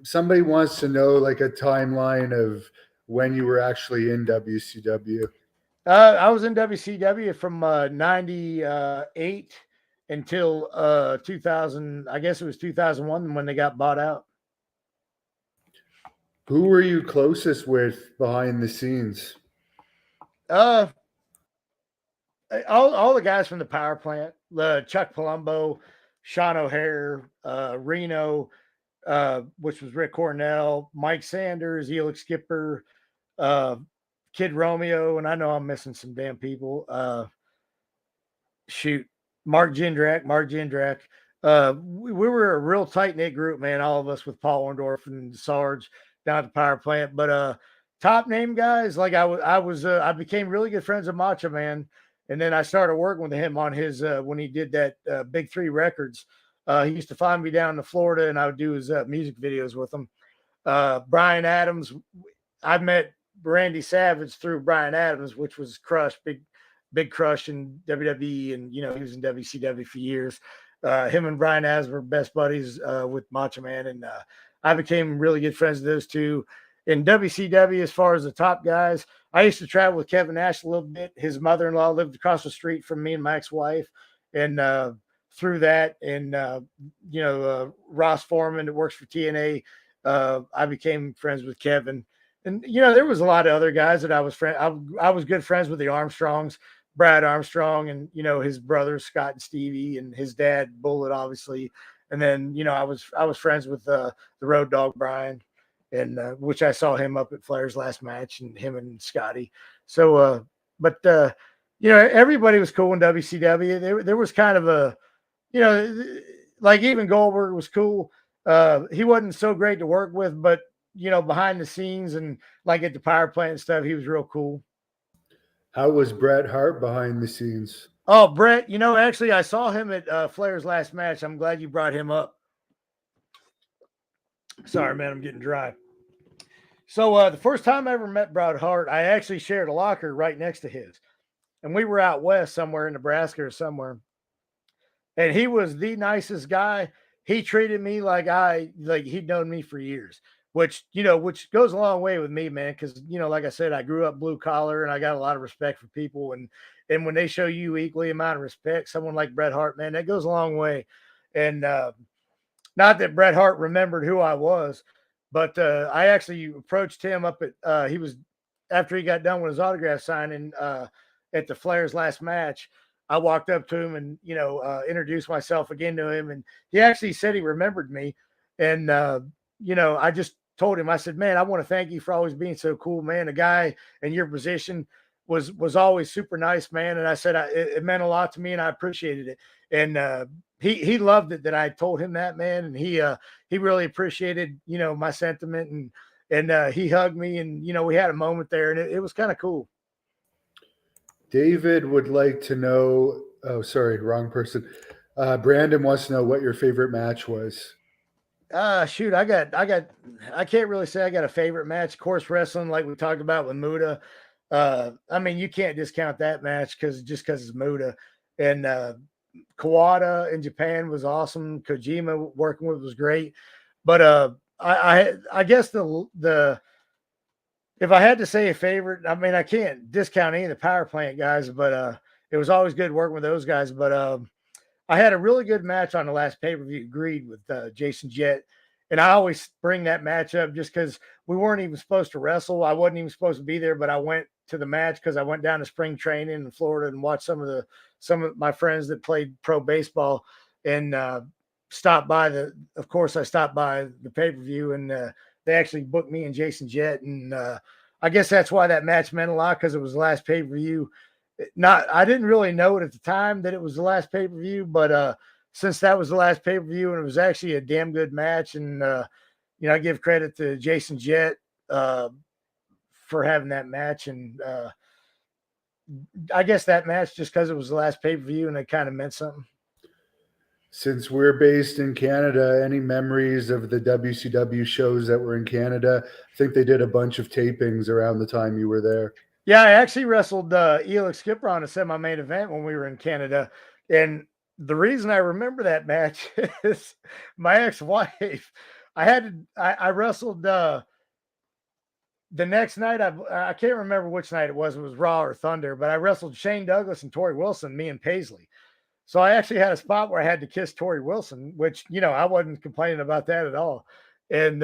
Somebody wants to know like a timeline of when you were actually in WCW. I was in WCW from '98 until 2000. I guess it was 2001 when they got bought out. Who were you closest with behind the scenes? Uh, all the guys from the power plant, Chuck Palumbo, Sean O'Hare, Reno, which was Rick Cornell, Mike Sanders, Elix Skipper, uh, Kid Romeo, and I know I'm missing some damn people. Shoot, Mark Jindrak. We were a real tight knit group, man. All of us with Paul Orndorff and Sarge down at the power plant. But top name guys, like I became really good friends with Macho Man, and then I started working with him on his when he did that Big Three Records. He used to find me down in Florida, and I would do his music videos with him. Brian Adams, I met Randy Savage through Brian Adams, which was Crush, big Crush in WWE, and he was in WCW for years. Him and Brian Adams were best buddies with Macho Man, and I became really good friends with those two. In WCW, as far as the top guys, I used to travel with Kevin Nash a little bit. His mother-in-law lived across the street from me and my ex-wife, and through that, and Ross Foreman that works for TNA, I became friends with Kevin. And there was a lot of other guys that I was I was good friends with the Armstrongs, Brad Armstrong and, his brothers, Scott and Stevie, and his dad, Bullet, obviously. And then, I was friends with the Road Dog Brian, and which I saw him up at Flair's last match, and him and Scotty. So, but everybody was cool in WCW. There was kind of a, like even Goldberg was cool. He wasn't so great to work with, but behind the scenes and like at the power plant and stuff, he was real cool. How was Bret Hart behind the scenes? Oh, Bret, actually, I saw him at Flair's last match. I'm glad you brought him up. Sorry, man, I'm getting dry. So the first time I ever met Bret Hart, I actually shared a locker right next to his. And we were out west somewhere in Nebraska or somewhere. And he was the nicest guy. He treated me like he'd known me for years, which goes a long way with me, man. Cause like I said, I grew up blue collar and I got a lot of respect for people. And when they show you equally amount of respect, someone like Bret Hart, man, that goes a long way. And not that Bret Hart remembered who I was, but I actually approached him up at, he was, after he got done with his autograph signing at the Flair's last match. I walked up to him and, introduced myself again to him. And he actually said he remembered me. And, I just told him, I said, man, I want to thank you for always being so cool, man. A guy in your position was always super nice, man. And I said, it meant a lot to me and I appreciated it. And he loved it that I told him that, man. And he really appreciated, my sentiment, and he hugged me, and, we had a moment there, and it was kind of cool. David would like to know. Oh, sorry, wrong person. Brandon wants to know what your favorite match was. Shoot, I can't really say I got a favorite match. Of course, wrestling, like we talked about with Muda. I mean, you can't discount that match because it's Muda. And Kawada in Japan was awesome. Kojima working with was great. But I guess the if I had to say a favorite, I mean, I can't discount any of the power plant guys, but it was always good working with those guys. But I had a really good match on the last pay-per-view, Agreed, with Jason Jett. And I always bring that match up just because we weren't even supposed to wrestle. I wasn't even supposed to be there, but I went to the match because I went down to spring training in Florida and watched some of my friends that played pro baseball, and stopped by of course I stopped by the pay-per-view, and they actually booked me and Jason Jett. And I guess that's why that match meant a lot, because it was the last pay-per-view. I didn't really know it at the time that it was the last pay-per-view, but since that was the last pay-per-view, and it was actually a damn good match, and I give credit to Jason Jett for having that match. And I guess that match, just because it was the last pay-per-view and it kind of meant something. Since we're based in Canada, any memories of the WCW shows that were in Canada? I think they did a bunch of tapings around the time you were there. Yeah, I actually wrestled Elix Skipper on a semi-main event when we were in Canada. And the reason I remember that match is my ex-wife. I wrestled the next night. I can't remember which night it was. It was Raw or Thunder, but I wrestled Shane Douglas and Tori Wilson, me and Paisley. So I actually had a spot where I had to kiss Tori Wilson, which, I wasn't complaining about that at all. And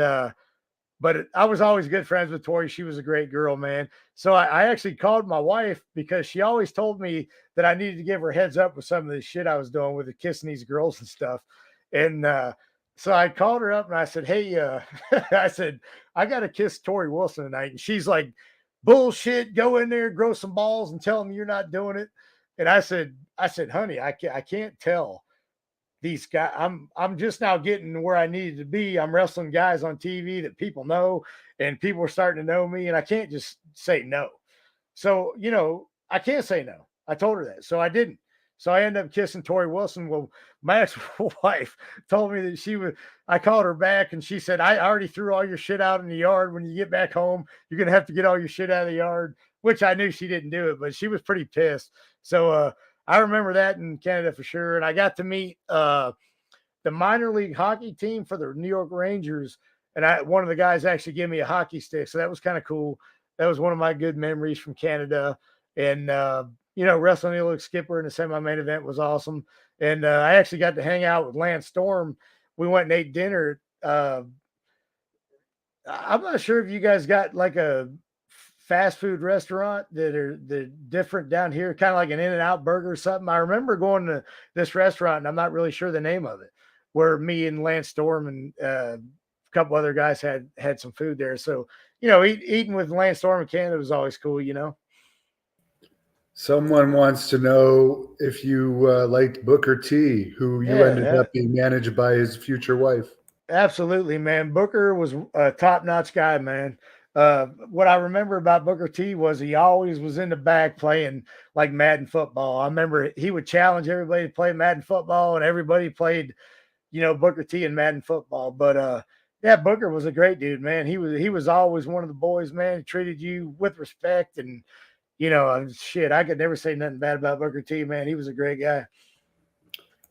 but I was always good friends with Tori. She was a great girl, man. So I actually called my wife because she always told me that I needed to give her heads up with some of the shit I was doing with the kissing these girls and stuff. And so I called her up and I said, hey, I said, I got to kiss Tori Wilson tonight. And she's like, bullshit, go in there, grow some balls and tell them you're not doing it. And I said, honey, I can't tell these guys. I'm just now getting where I needed to be. I'm wrestling guys on TV that people know, and people are starting to know me, and I can't just say no. So, I can't say no. I told her that. So I didn't. So I ended up kissing Tori Wilson. Well, my ex-wife told me that I called her back and she said, I already threw all your shit out in the yard. When you get back home, you're going to have to get all your shit out of the yard, which I knew she didn't do it, but she was pretty pissed. So I remember that in Canada for sure. And I got to meet the minor league hockey team for the New York Rangers. And one of the guys actually gave me a hockey stick. So that was kind of cool. That was one of my good memories from Canada. And, wrestling Elix Skipper in the semi-main event was awesome. And I actually got to hang out with Lance Storm. We went and ate dinner. I'm not sure if you guys got like a fast food restaurant that are different down here, kind of like an In-N-Out burger or something. I remember going to this restaurant, and I'm not really sure the name of it, where me and Lance Storm and a couple other guys had some food there. So, eating with Lance Storm in Canada was always cool. Someone wants to know if you liked Booker T, who you ended Yeah, up being managed by his future wife. absolutely, man. Booker was a top-notch guy, man. What I remember about Booker T was he always was in the back playing like Madden football. I remember he would challenge everybody to play Madden football, and everybody played, Booker T in Madden football. But yeah, Booker was a great dude, man. He was always one of the boys, man. He treated you with respect, and shit, I could never say nothing bad about Booker T, man. He was a great guy.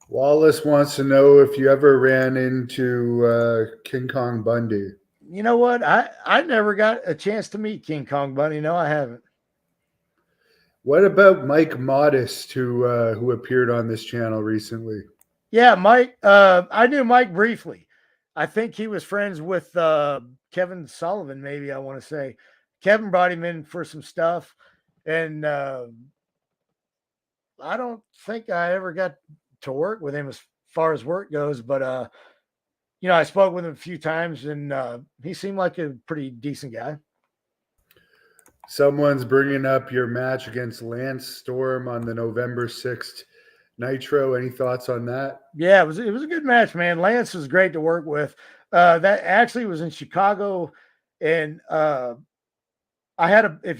Wallace wants to know if you ever ran into King Kong Bundy. You know what? I never got a chance to meet King Kong Bundy. No, I haven't. What about Mike Modest, who appeared on this channel recently? Yeah, Mike. I knew Mike briefly. I think he was friends with Kevin Sullivan. Maybe I want to say Kevin brought him in for some stuff, and I don't think I ever got to work with him as far as work goes. But I spoke with him a few times, and he seemed like a pretty decent guy. Someone's bringing up your match against Lance Storm on the November 6th Nitro. Any thoughts on that? Yeah, it was a good match, man. Lance was great to work with. That actually was in Chicago, and if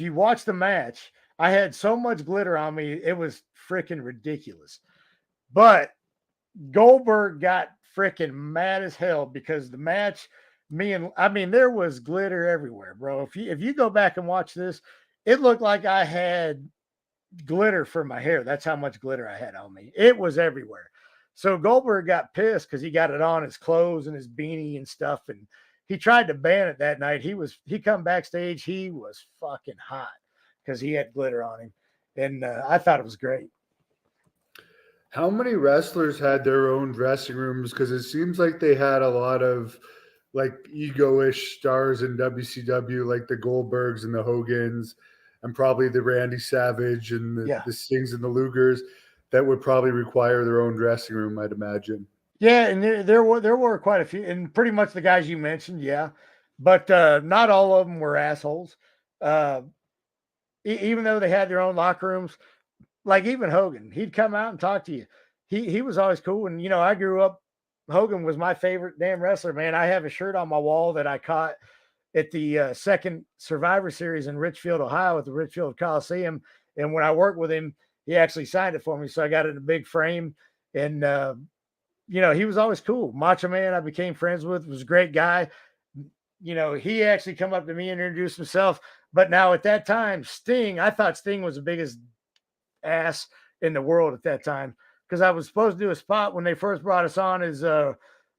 you watch the match, I had so much glitter on me, it was freaking ridiculous. But Goldberg got freaking mad as hell because the match, there was glitter everywhere, bro. If you go back and watch this, it looked like I had glitter for my hair. That's how much glitter I had on me. It was everywhere. So Goldberg got pissed because he got it on his clothes and his beanie and stuff, and he tried to ban it that night. He come backstage, he was fucking hot because he had glitter on him, and I thought it was great. How many wrestlers had their own dressing rooms? Because it seems like they had a lot of like ego-ish stars in WCW, like the Goldbergs and the Hogans, and probably the Randy Savage and the Stings and the Lugers, that would probably require their own dressing room, I'd imagine. Yeah, and there were quite a few, and pretty much the guys you mentioned, yeah, but not all of them were assholes. Even though they had their own locker rooms, like even Hogan, he'd come out and talk to you. He was always cool, and I grew up. Hogan was my favorite damn wrestler, man. I have a shirt on my wall that I caught at the second Survivor Series in Richfield, Ohio, at the Richfield Coliseum. And when I worked with him, he actually signed it for me, so I got it in a big frame. And he was always cool. Macho Man, I became friends with, was a great guy. He actually come up to me and introduced himself. But now at that time, Sting, I thought Sting was the biggest ass in the world at that time, because I was supposed to do a spot when they first brought us on as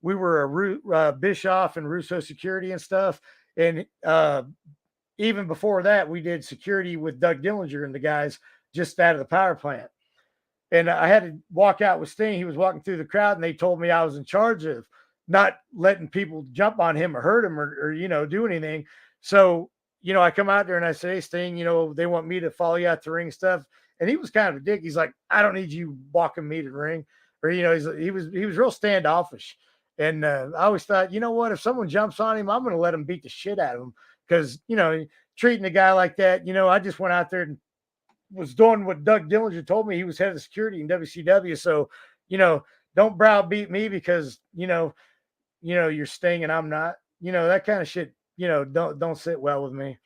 we were a Bischoff and Russo security and stuff. And even before that, we did security with Doug Dillinger and the guys just out of the power plant. And I had to walk out with Sting. He was walking through the crowd, and they told me I was in charge of not letting people jump on him or hurt him or do anything. So, I come out there and I say, hey, Sting, they want me to follow you out the ring stuff. And he was kind of a dick. He's like, I don't need you walking me to the ring. Or, he was real standoffish. And I always thought, what, if someone jumps on him, I'm going to let him beat the shit out of him. Because, treating a guy like that, I just went out there and was doing what Doug Dillinger told me. He was head of security in WCW. So, don't browbeat me because, you're Sting and I'm not, that kind of shit, don't sit well with me.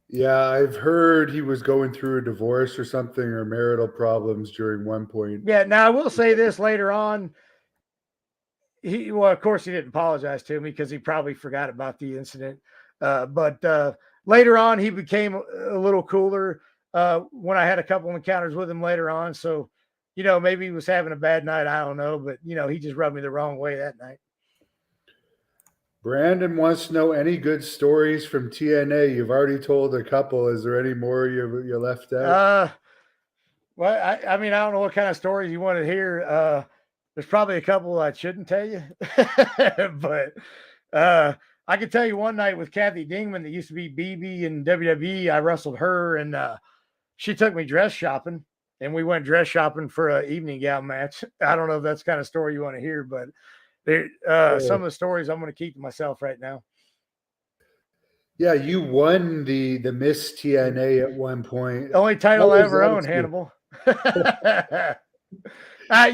Yeah, I've heard he was going through a divorce or something, or marital problems during one point. Yeah, now I will say this later on. Of course, he didn't apologize to me because he probably forgot about the incident. But later on, he became a little cooler when I had a couple encounters with him later on. So, maybe he was having a bad night. I don't know. But, he just rubbed me the wrong way that night. Brandon wants to know any good stories from TNA. You've already told a couple. Is there any more you left out? Well, I don't know what kind of stories you want to hear. There's probably a couple I shouldn't tell you, but I could tell you one night with Kathy Dingman that used to be BB in WWE. I wrestled her, and she took me dress shopping, and we went dress shopping for an evening gown match. I don't know if that's the kind of story you want to hear, but some of the stories I'm going to keep to myself right now. Yeah, you won the Miss TNA at one point. Only title How I was ever that owned, Hannibal.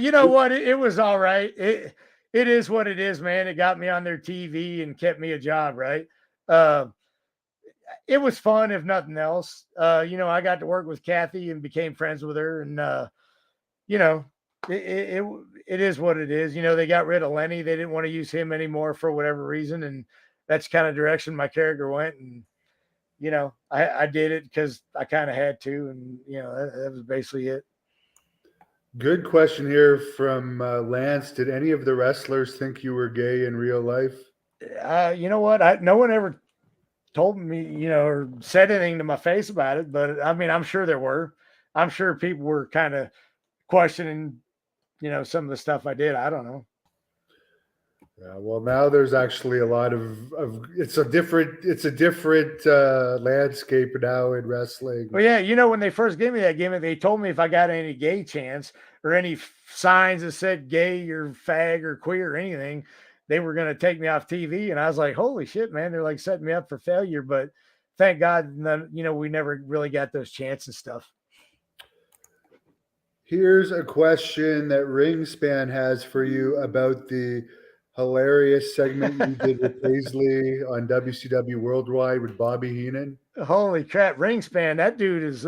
You know what? It was all right. It is what it is, man. It got me on their TV and kept me a job, right? Uh, it was fun, if nothing else. I got to work with Kathy and became friends with her, and you know, it is what it is. They got rid of Lenny. They didn't want to use him anymore for whatever reason, and that's kind of direction my character went. And I did it because I kind of had to, and that was basically it. Good question here from Lance. Did any of the wrestlers think you were gay in real life? You know what? No one ever told me, or said anything to my face about it. But I mean, I'm sure there were. I'm sure people were kind of questioning, some of the stuff I did. I don't know. Yeah, well, now there's actually a lot of it's a different landscape now in wrestling. Well, yeah, when they first gave me that gimmick, they told me if I got any gay chance or any signs that said gay or fag or queer or anything, they were going to take me off TV. And I was like, holy shit, man, they're like setting me up for failure. But thank God, we never really got those chances and stuff. Here's a question that Ringspan has for you about the hilarious segment you did with Paisley on WCW Worldwide with Bobby Heenan. Holy crap, Ringspan, that dude is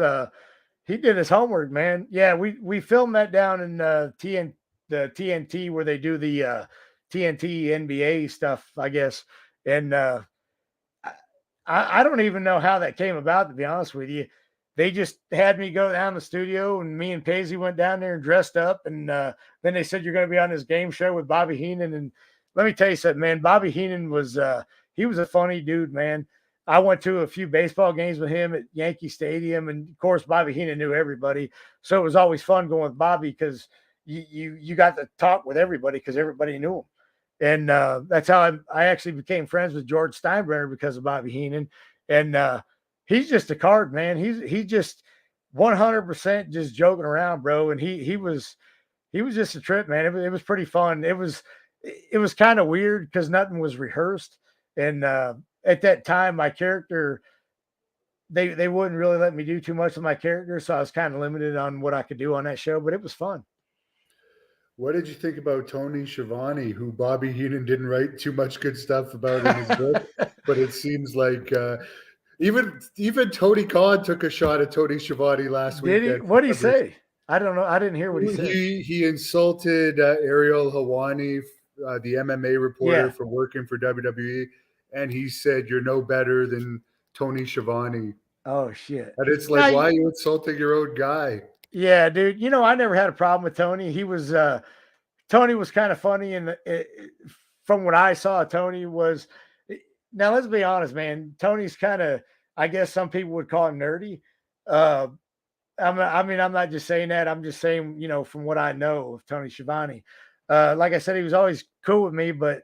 he did his homework, man. Yeah, we filmed that down in the TNT where they do the TNT NBA stuff, I guess. And I don't even know how that came about, to be honest with you. They just had me go down the studio, and me and Paisley went down there and dressed up. And then they said, you're going to be on this game show with Bobby Heenan. And let me tell you something, man. Bobby Heenan was he was a funny dude, man. I went to a few baseball games with him at Yankee Stadium, and of course, Bobby Heenan knew everybody, so it was always fun going with Bobby because you got to talk with everybody because everybody knew him. And that's how I actually became friends with George Steinbrenner because of Bobby Heenan. And he's just a card, man. He just 100% just joking around, bro. And he was just a trip, man. It was pretty fun. It was kind of weird because nothing was rehearsed. And at that time, my character, they wouldn't really let me do too much of my character, so I was kind of limited on what I could do on that show. But it was fun. What did you think about Tony Schiavone, who Bobby Heenan didn't write too much good stuff about in his book? But it seems like even Tony Khan took a shot at Tony Schiavone last week. Did he? What did he say? I don't know. I didn't hear what he said. He insulted Ariel Helwani, the MMA reporter for working for WWE, and he said, "You're no better than Tony Schiavone." Oh shit! And it's like, why are you insulting your own guy? Yeah, dude. I never had a problem with Tony. He was Tony was kind of funny, and from what I saw, Tony was. Now let's be honest, man. Tony's kind of, I guess some people would call him nerdy. I'm not just saying that. I'm just saying, from what I know of Tony Schiavone. Like I said, he was always cool with me, but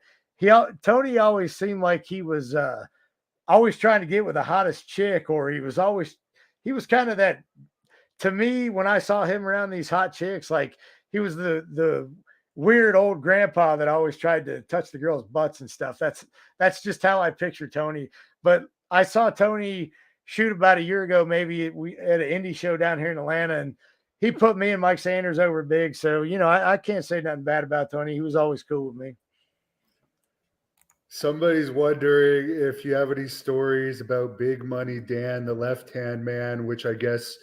Tony always seemed like he was always trying to get with the hottest chick, or he was kind of that. To me, when I saw him around these hot chicks, like he was the weird old grandpa that always tried to touch the girls' butts and stuff. That's just how I picture Tony. But I saw Tony shoot about a year ago, maybe we at an indie show down here in Atlanta, and he put me and Mike Sanders over big. So, I can't say nothing bad about Tony. He was always cool with me. Somebody's wondering if you have any stories about Big Money Dan, the left-hand man, which I guess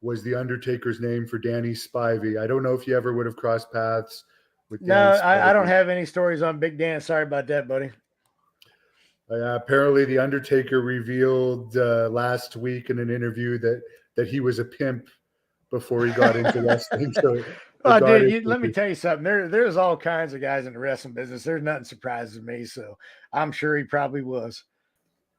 was the Undertaker's name for Danny Spivey. I don't know if you ever would have crossed paths with No, I don't have any stories on Big Dan. Sorry about that, buddy. Apparently, the Undertaker revealed last week in an interview that he was a pimp before he got into wrestling. So, dude, let me tell you something. There's all kinds of guys in the wrestling business. There's nothing surprises me. So I'm sure he probably was.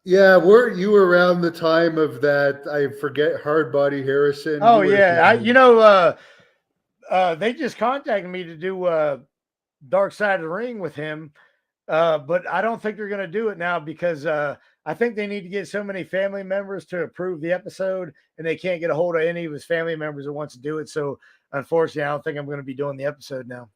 Yeah, weren't you around the time of that? I forget, Hardbody Harrison. Oh yeah, they just contacted me to do Dark Side of the Ring with him. But I don't think they're going to do it now because I think they need to get so many family members to approve the episode, and they can't get a hold of any of his family members that wants to do it. So unfortunately, I don't think I'm going to be doing the episode now.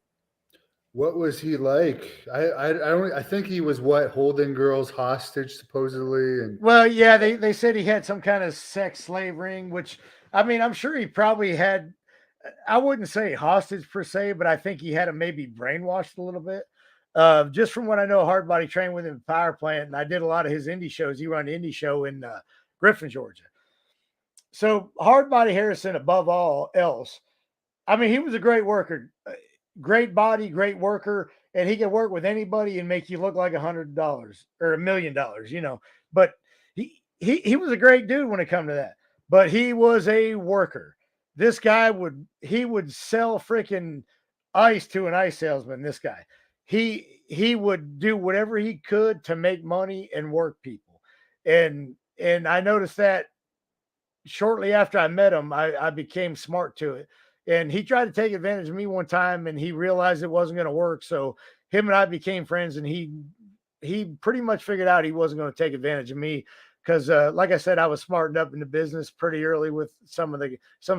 What was he like? I don't. I think he was what, holding girls hostage supposedly, and Well, yeah, they said he had some kind of sex slave ring, which I mean, I'm sure he probably had. I wouldn't say hostage per se, but I think he had him maybe brainwashed a little bit. Just from what I know, Hardbody trained with him at Power Plant, and I did a lot of his indie shows. He ran an indie show in Griffin, Georgia. So Hardbody Harrison, above all else, I mean, he was a great worker, great body, great worker, and he can work with anybody and make you look like $100 or $1,000,000, you know. But he was a great dude when it come to that. But he was a worker. This guy would sell freaking ice to an ice salesman. This guy, he would do whatever he could to make money and work people, and I noticed that shortly after I met him, I became smart to it. And he tried to take advantage of me one time, and he realized it wasn't going to work. So him and I became friends, and he pretty much figured out he wasn't going to take advantage of me because, like I said, I was smartened up in the business pretty early with some of the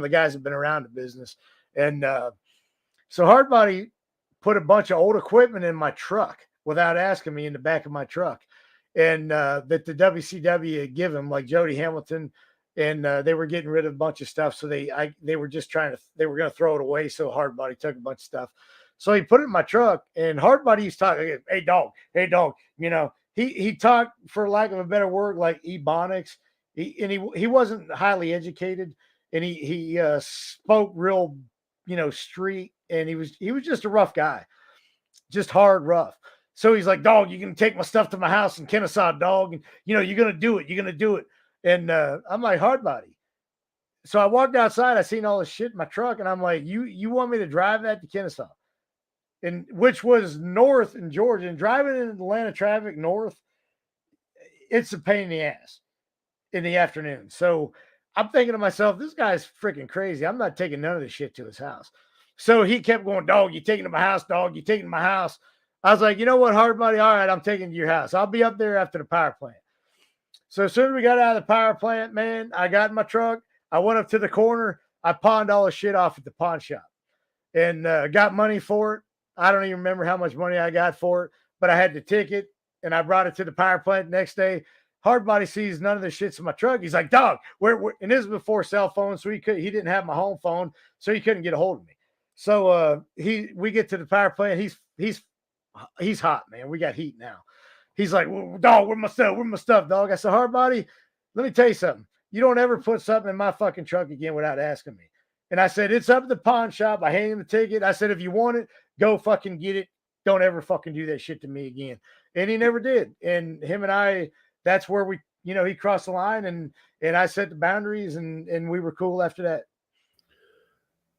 guys that have been around the business, and so Hardbody put a bunch of old equipment in my truck without asking me in the back of my truck, and that the WCW had given him, like Jody Hamilton, and they were getting rid of a bunch of stuff. So they were just they were going to throw it away. So Hardbody took a bunch of stuff. So he put it in my truck, and Hardbody used to talk, hey dog, you know, he talked, for lack of a better word, like ebonics. He wasn't highly educated, and he spoke real, you know, street, and he was just a rough guy, just hard rough. So he's like, dog, you can take my stuff to my house in Kennesaw, dog, and you know you're gonna do it, and I'm like, Hardbody. So I walked outside, I seen all this shit in my truck, and I'm like, you want me to drive that to Kennesaw, and which was north in Georgia, and driving in Atlanta traffic north, it's a pain in the ass in the afternoon. So I'm thinking to myself, this guy's freaking crazy. I'm not taking none of this shit to his house. So he kept going, dog, you taking to my house, dog, you taking to my house. I was like, you know what, Hardbody? All right, I'm taking to your house. I'll be up there after the power plant. So as soon as we got out of the power plant, man, I got in my truck. I went up to the corner. I pawned all the shit off at the pawn shop and got money for it. I don't even remember how much money I got for it, but I had the ticket and I brought it to the power plant the next day. Hardbody sees none of the shit's in my truck. He's like, dog, where? And this was before cell phones, so he didn't have my home phone, so he couldn't get a hold of me. So we get to the power plant. He's hot, man. We got heat now. He's like, well, dog, where's my stuff? Where's my stuff, dog? I said, Hardbody, let me tell you something. You don't ever put something in my fucking truck again without asking me. And I said, it's up at the pawn shop. I handed him the ticket. I said, if you want it, go fucking get it. Don't ever fucking do that shit to me again. And he never did. And him and I, that's where we, you know, he crossed the line, and I set the boundaries, and we were cool after that.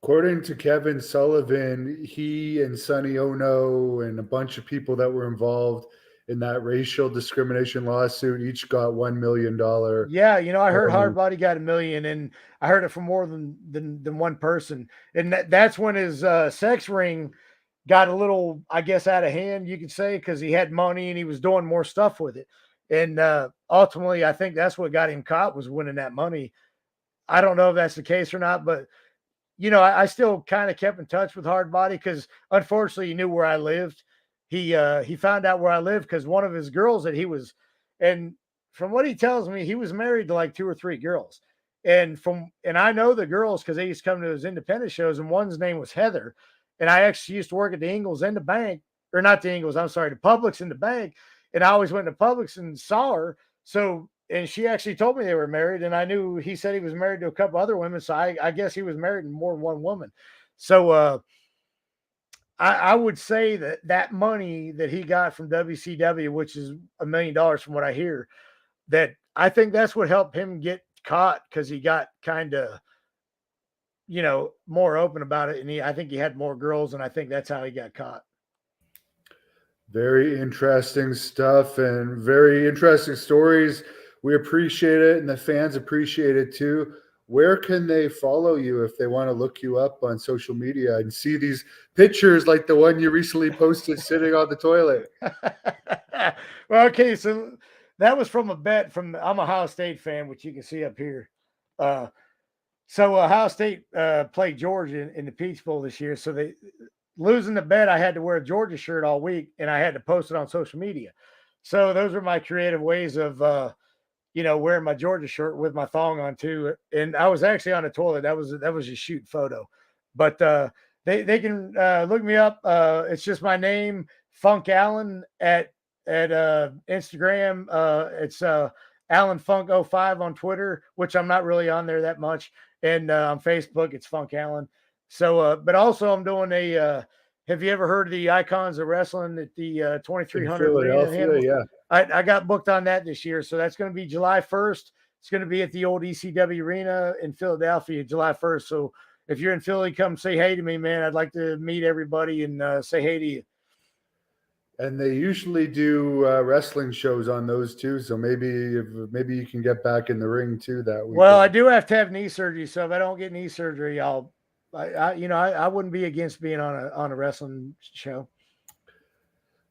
according to Kevin Sullivan, he and Sonny Ono and a bunch of people that were involved in that racial discrimination lawsuit each got $1 million. Yeah, you know, I heard Hardbody got $1 million, and I heard it from more than one person, and that's when his sex ring got a little, I guess, out of hand, you could say, because he had money and he was doing more stuff with it, and ultimately, I think that's what got him caught, was winning that money. I don't know if that's the case or not, but you know, I still kind of kept in touch with Hardbody because unfortunately he knew where I lived. He found out where I lived because one of his girls that he was, and from what he tells me, he was married to like 2 or 3 girls. And I know the girls because they used to come to his independent shows, and one's name was Heather. And I actually used to work at the Ingles and the bank, or not the Ingles, I'm sorry, the Publix and the bank. And I always went to Publix and saw her. So, and she actually told me they were married, and I knew he said he was married to a couple other women, so I guess he was married to more than one woman. So I would say that money that he got from WCW, which is $1 million from what I hear, that I think that's what helped him get caught, because he got kind of, you know, more open about it, and I think he had more girls, and I think that's how he got caught. Very interesting stuff and very interesting stories. We appreciate it, and the fans appreciate it too. where can they follow you if they want to look you up on social media and see these pictures like the one you recently posted sitting on the toilet? Well, okay, so that was from a bet from I'm a Ohio State fan, which you can see up here. So Ohio State played Georgia in the Peach Bowl this year. So they losing the bet, I had to wear a Georgia shirt all week, and I had to post it on social media. So those are my creative ways of wearing my Georgia shirt with my thong on too. And I was actually on the toilet. That was a shoot photo. But they can look me up. It's just my name, Funk Allan at Instagram. It's Allan Funk 05 on Twitter, which I'm not really on there that much. And on Facebook, it's Funk Allan. So, but also I'm doing a. Have you ever heard of the Icons of Wrestling at the 2300 Arena in Hannibal? Yeah. I got booked on that this year. So that's going to be July 1st. It's going to be at the old ECW Arena in Philadelphia, July 1st. So if you're in Philly, come say hey to me, man. I'd like to meet everybody and say hey to you. And they usually do wrestling shows on those too. So maybe you can get back in the ring too that week. Well, I do have to have knee surgery. So if I don't get knee surgery, I wouldn't be against being on a wrestling show.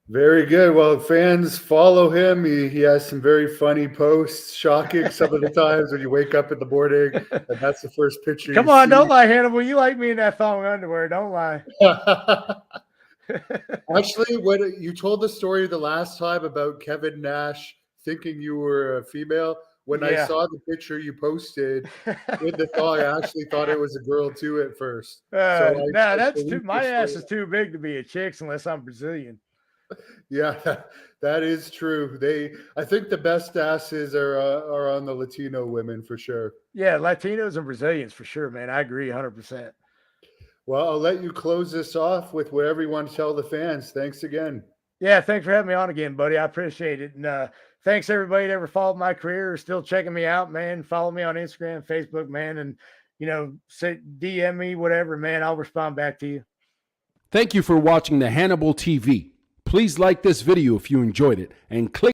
Very good. Well, fans, follow him. He has some very funny posts, shocking some of the times when you wake up in the morning, and that's the first picture. Come on, don't lie, Hannibal. You like me in that thong underwear. Don't lie. Actually, when you told the story the last time about Kevin Nash thinking you were a female, when I saw the picture you posted with the thong, I actually thought it was a girl too at first. That's too. My ass is too big to be a chick unless I'm Brazilian. Yeah, that is true. I think the best asses are on the Latino women for sure. Yeah, Latinos and Brazilians for sure, man. I agree 100%. Well, I'll let you close this off with whatever you want to tell the fans. Thanks again. Yeah, thanks for having me on again, buddy. I appreciate it. And thanks everybody that ever followed my career, still checking me out, man. Follow me on Instagram, Facebook, man. And, say DM me, whatever, man. I'll respond back to you. Thank you for watching the Hannibal TV. Please like this video if you enjoyed it and click